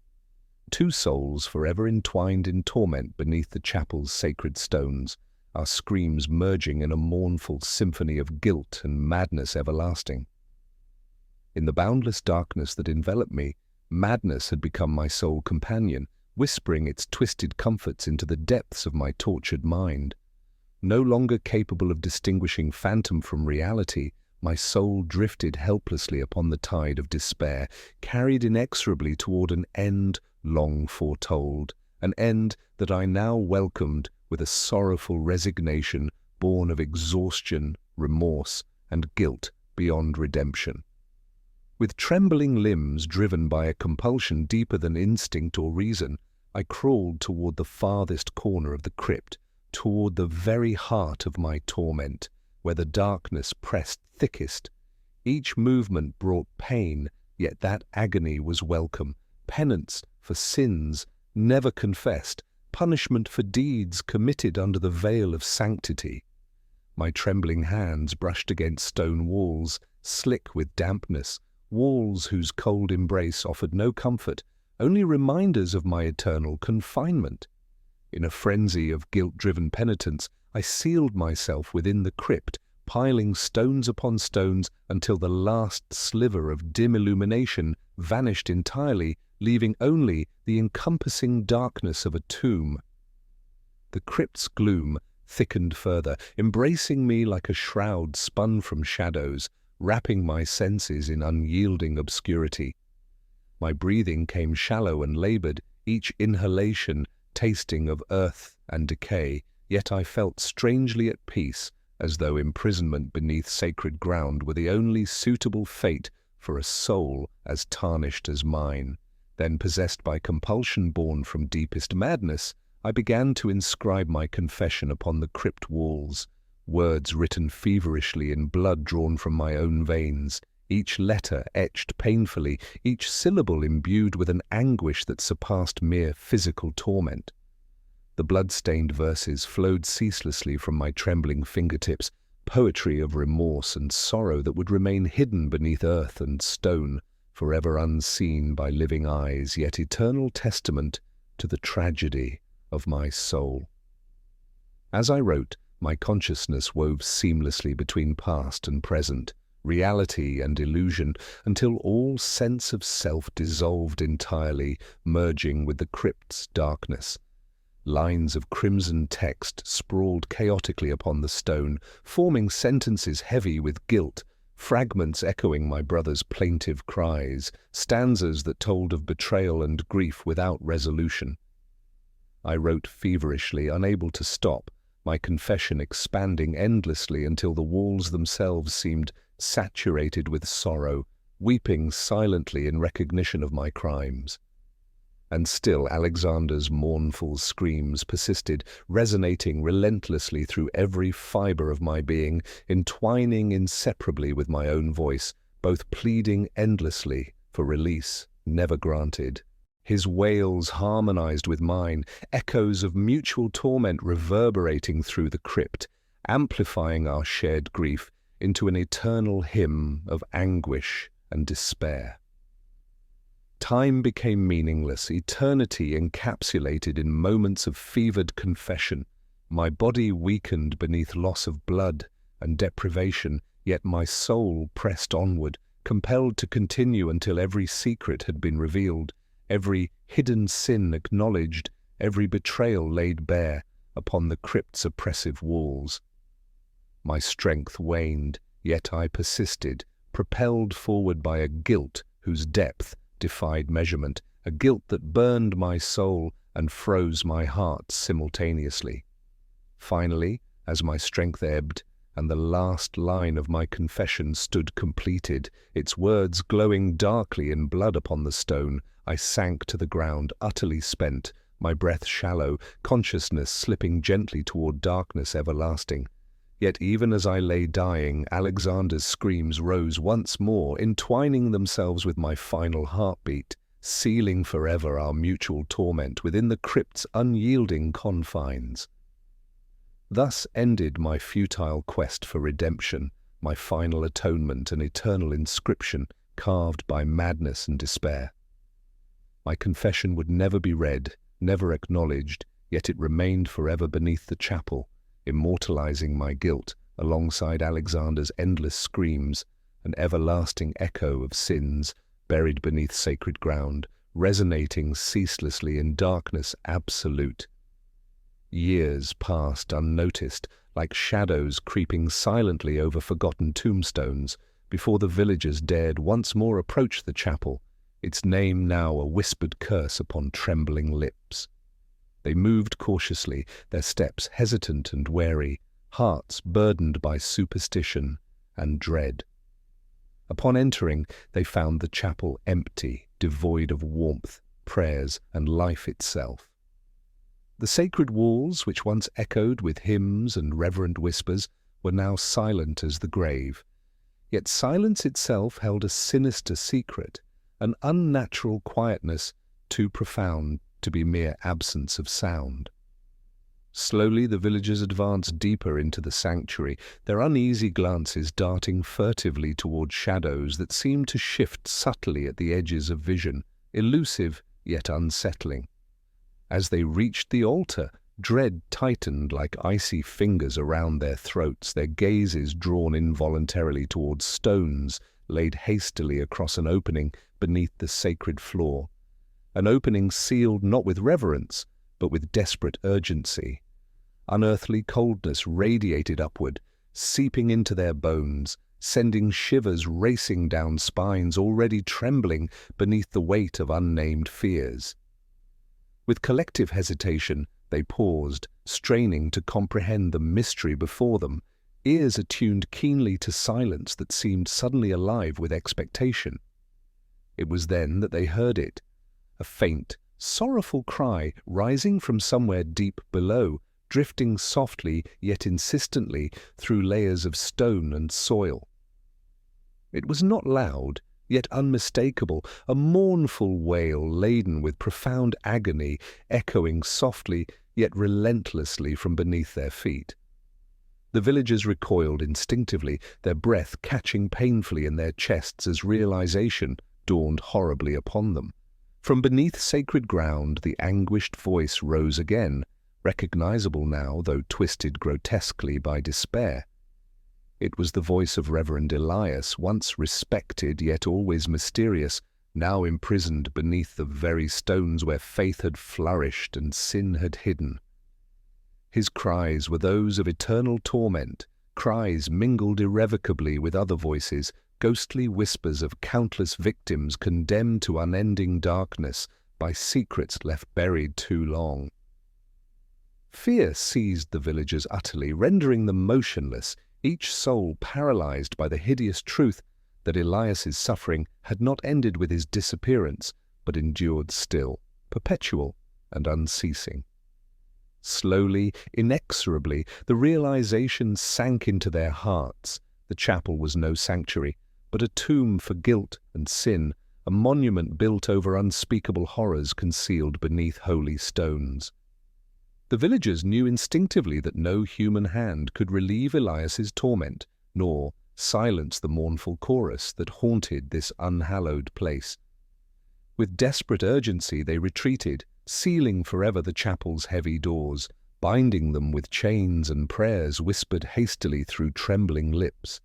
Two souls forever entwined in torment beneath the chapel's sacred stones, our screams merging in a mournful symphony of guilt and madness everlasting. In the boundless darkness that enveloped me, madness had become my sole companion, whispering its twisted comforts into the depths of my tortured mind. No longer capable of distinguishing phantom from reality, my soul drifted helplessly upon the tide of despair, carried inexorably toward an end long foretold, an end that I now welcomed with a sorrowful resignation born of exhaustion, remorse, and guilt beyond redemption. With trembling limbs driven by a compulsion deeper than instinct or reason, I crawled toward the farthest corner of the crypt, toward the very heart of my torment, where the darkness pressed thickest. Each movement brought pain, yet that agony was welcome, penance for sins never confessed, punishment for deeds committed under the veil of sanctity. My trembling hands brushed against stone walls, slick with dampness, walls whose cold embrace offered no comfort, only reminders of my eternal confinement. In a frenzy of guilt-driven penitence, I sealed myself within the crypt, piling stones upon stones until the last sliver of dim illumination vanished entirely, leaving only the encompassing darkness of a tomb. The crypt's gloom thickened further, embracing me like a shroud spun from shadows, wrapping my senses in unyielding obscurity. My breathing came shallow and labored, each inhalation tasting of earth and decay, yet I felt strangely at peace, as though imprisonment beneath sacred ground were the only suitable fate for a soul as tarnished as mine. Then, possessed by compulsion born from deepest madness, I began to inscribe my confession upon the crypt walls, words written feverishly in blood drawn from my own veins, each letter etched painfully, each syllable imbued with an anguish that surpassed mere physical torment. The blood-stained verses flowed ceaselessly from my trembling fingertips, poetry of remorse and sorrow that would remain hidden beneath earth and stone, forever unseen by living eyes, yet eternal testament to the tragedy of my soul. As I wrote, my consciousness wove seamlessly between past and present, reality and illusion, until all sense of self dissolved entirely, merging with the crypt's darkness. Lines of crimson text sprawled chaotically upon the stone, forming sentences heavy with guilt, fragments echoing my brother's plaintive cries, stanzas that told of betrayal and grief without resolution. I wrote feverishly, unable to stop, my confession expanding endlessly until the walls themselves seemed saturated with sorrow, weeping silently in recognition of my crimes. And still Alexander's mournful screams persisted, resonating relentlessly through every fibre of my being, entwining inseparably with my own voice, both pleading endlessly for release never granted. His wails harmonized with mine, echoes of mutual torment reverberating through the crypt, amplifying our shared grief into an eternal hymn of anguish and despair. Time became meaningless, eternity encapsulated in moments of fevered confession. My body weakened beneath loss of blood and deprivation, yet my soul pressed onward, compelled to continue until every secret had been revealed, every hidden sin acknowledged, every betrayal laid bare upon the crypt's oppressive walls. My strength waned, yet I persisted, propelled forward by a guilt whose depth defied measurement, a guilt that burned my soul and froze my heart simultaneously. Finally, as my strength ebbed, and the last line of my confession stood completed, its words glowing darkly in blood upon the stone, I sank to the ground, utterly spent, my breath shallow, consciousness slipping gently toward darkness everlasting. Yet even as I lay dying, Alexander's screams rose once more, entwining themselves with my final heartbeat, sealing forever our mutual torment within the crypt's unyielding confines. Thus ended my futile quest for redemption, my final atonement, an eternal inscription carved by madness and despair. My confession would never be read, never acknowledged, yet it remained forever beneath the chapel, immortalizing my guilt alongside Alexander's endless screams, an everlasting echo of sins buried beneath sacred ground, resonating ceaselessly in darkness absolute. Years passed unnoticed, like shadows creeping silently over forgotten tombstones, before the villagers dared once more approach the chapel, its name now a whispered curse upon trembling lips. They moved cautiously, their steps hesitant and wary, hearts burdened by superstition and dread. Upon entering, they found the chapel empty, devoid of warmth, prayers, and life itself. The sacred walls, which once echoed with hymns and reverent whispers, were now silent as the grave. Yet silence itself held a sinister secret, an unnatural quietness too profound to be mere absence of sound. Slowly the villagers advanced deeper into the sanctuary, their uneasy glances darting furtively toward shadows that seemed to shift subtly at the edges of vision, elusive yet unsettling. As they reached the altar, dread tightened like icy fingers around their throats, their gazes drawn involuntarily towards stones laid hastily across an opening beneath the sacred floor. An opening sealed not with reverence, but with desperate urgency. Unearthly coldness radiated upward, seeping into their bones, sending shivers racing down spines already trembling beneath the weight of unnamed fears. With collective hesitation, they paused, straining to comprehend the mystery before them, ears attuned keenly to silence that seemed suddenly alive with expectation. It was then that they heard it, a faint, sorrowful cry rising from somewhere deep below, drifting softly yet insistently through layers of stone and soil. It was not loud, yet unmistakable, a mournful wail laden with profound agony, echoing softly yet relentlessly from beneath their feet. The villagers recoiled instinctively, their breath catching painfully in their chests as realization dawned horribly upon them. From beneath sacred ground the anguished voice rose again, recognizable now, though twisted grotesquely by despair. It was the voice of Reverend Elias, once respected yet always mysterious, now imprisoned beneath the very stones where faith had flourished and sin had hidden. His cries were those of eternal torment, cries mingled irrevocably with other voices, ghostly whispers of countless victims condemned to unending darkness by secrets left buried too long. Fear seized the villagers utterly, rendering them motionless, each soul paralyzed by the hideous truth that Elias's suffering had not ended with his disappearance, but endured still, perpetual and unceasing. Slowly, inexorably, the realization sank into their hearts. The chapel was no sanctuary, but a tomb for guilt and sin, a monument built over unspeakable horrors concealed beneath holy stones. The villagers knew instinctively that no human hand could relieve Elias's torment, nor silence the mournful chorus that haunted this unhallowed place. With desperate urgency they retreated, sealing forever the chapel's heavy doors, binding them with chains and prayers whispered hastily through trembling lips.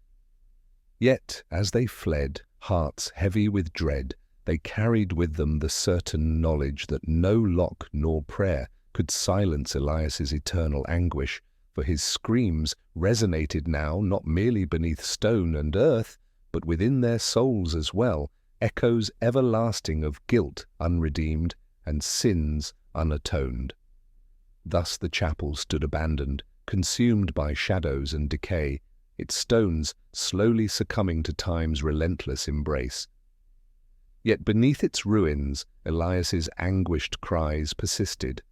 Yet, as they fled, hearts heavy with dread, they carried with them the certain knowledge that no lock nor prayer could silence Elias's eternal anguish, for his screams resonated now not merely beneath stone and earth, but within their souls as well, echoes everlasting of guilt unredeemed and sins unatoned. Thus the chapel stood abandoned, consumed by shadows and decay, its stones slowly succumbing to time's relentless embrace. Yet beneath its ruins, Elias's anguished cries persisted,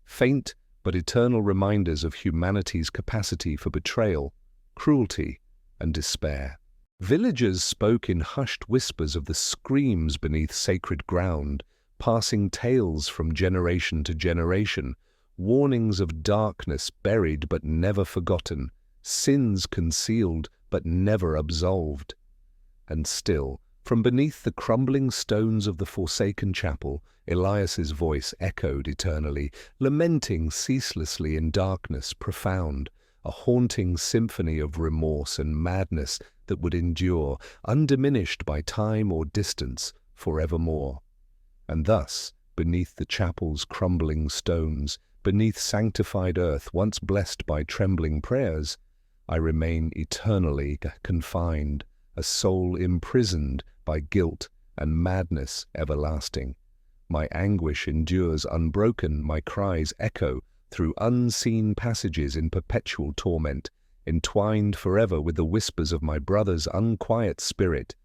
faint but eternal reminders of humanity's capacity for betrayal, cruelty, and despair. Villagers spoke in hushed whispers of the screams beneath sacred ground, passing tales from generation to generation, warnings of darkness buried but never forgotten, sins concealed but never absolved. And still, from beneath the crumbling stones of the forsaken chapel, Elias's voice echoed eternally, lamenting ceaselessly in darkness profound, a haunting symphony of remorse and madness that would endure, undiminished by time or distance, forevermore. And thus, beneath the chapel's crumbling stones, beneath sanctified earth once blessed by trembling prayers, I remain eternally confined, a soul imprisoned by guilt and madness everlasting. My anguish endures unbroken, my cries echo through unseen passages in perpetual torment, entwined forever with the whispers of my brother's unquiet spirit.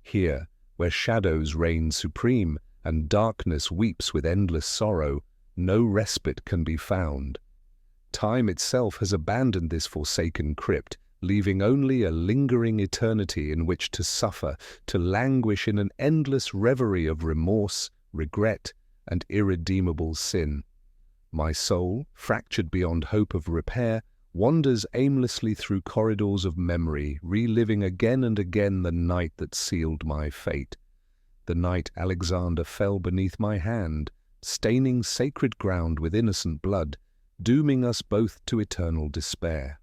Here, where shadows reign supreme and darkness weeps with endless sorrow, no respite can be found. Time itself has abandoned this forsaken crypt, leaving only a lingering eternity in which to suffer, to languish in an endless reverie of remorse, regret, and irredeemable sin. My soul, fractured beyond hope of repair, wanders aimlessly through corridors of memory, reliving again and again the night that sealed my fate. The night Alexander fell beneath my hand, staining sacred ground with innocent blood, dooming us both to eternal despair.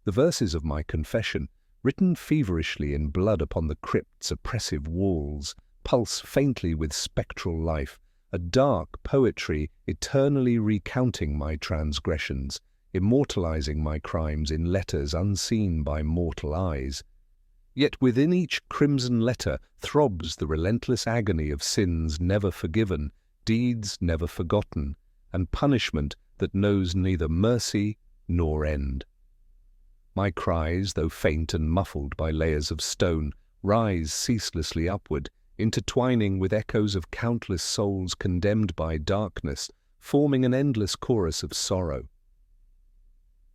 The verses of my confession, written feverishly in blood upon the crypt's oppressive walls, pulse faintly with spectral life, a dark poetry eternally recounting my transgressions, immortalizing my crimes in letters unseen by mortal eyes. Yet within each crimson letter throbs the relentless agony of sins never forgiven, deeds never forgotten, and punishment that knows neither mercy nor end. My cries, though faint and muffled by layers of stone, rise ceaselessly upward, intertwining with echoes of countless souls condemned by darkness, forming an endless chorus of sorrow.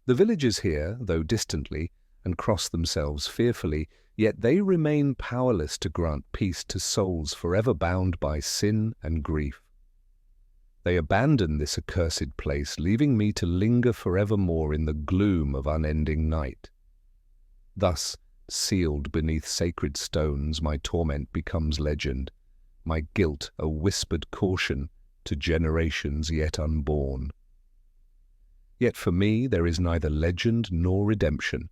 The villagers hear, though distantly, and cross themselves fearfully, yet they remain powerless to grant peace to souls forever bound by sin and grief. They abandon this accursed place, leaving me to linger forevermore in the gloom of unending night. Thus, sealed beneath sacred stones, my torment becomes legend, my guilt a whispered caution to generations yet unborn. Yet for me there is neither legend nor redemption,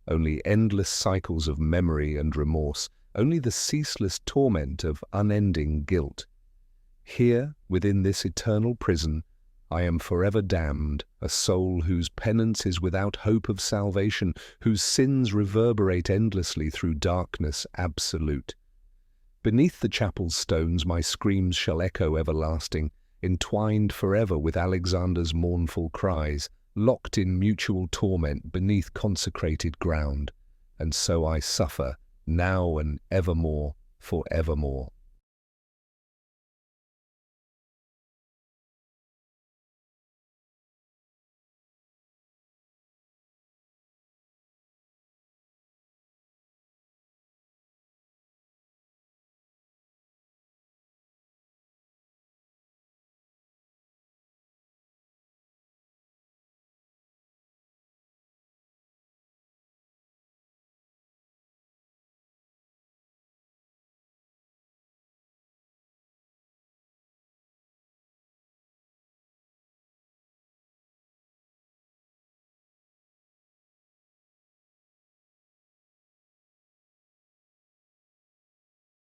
only endless cycles of memory and remorse, only the ceaseless torment of unending guilt. Here, within this eternal prison, I am forever damned, a soul whose penance is without hope of salvation, whose sins reverberate endlessly through darkness absolute. Beneath the chapel's stones my screams shall echo everlasting, entwined forever with Alexander's mournful cries, locked in mutual torment beneath consecrated ground. And so I suffer, now and evermore, for evermore.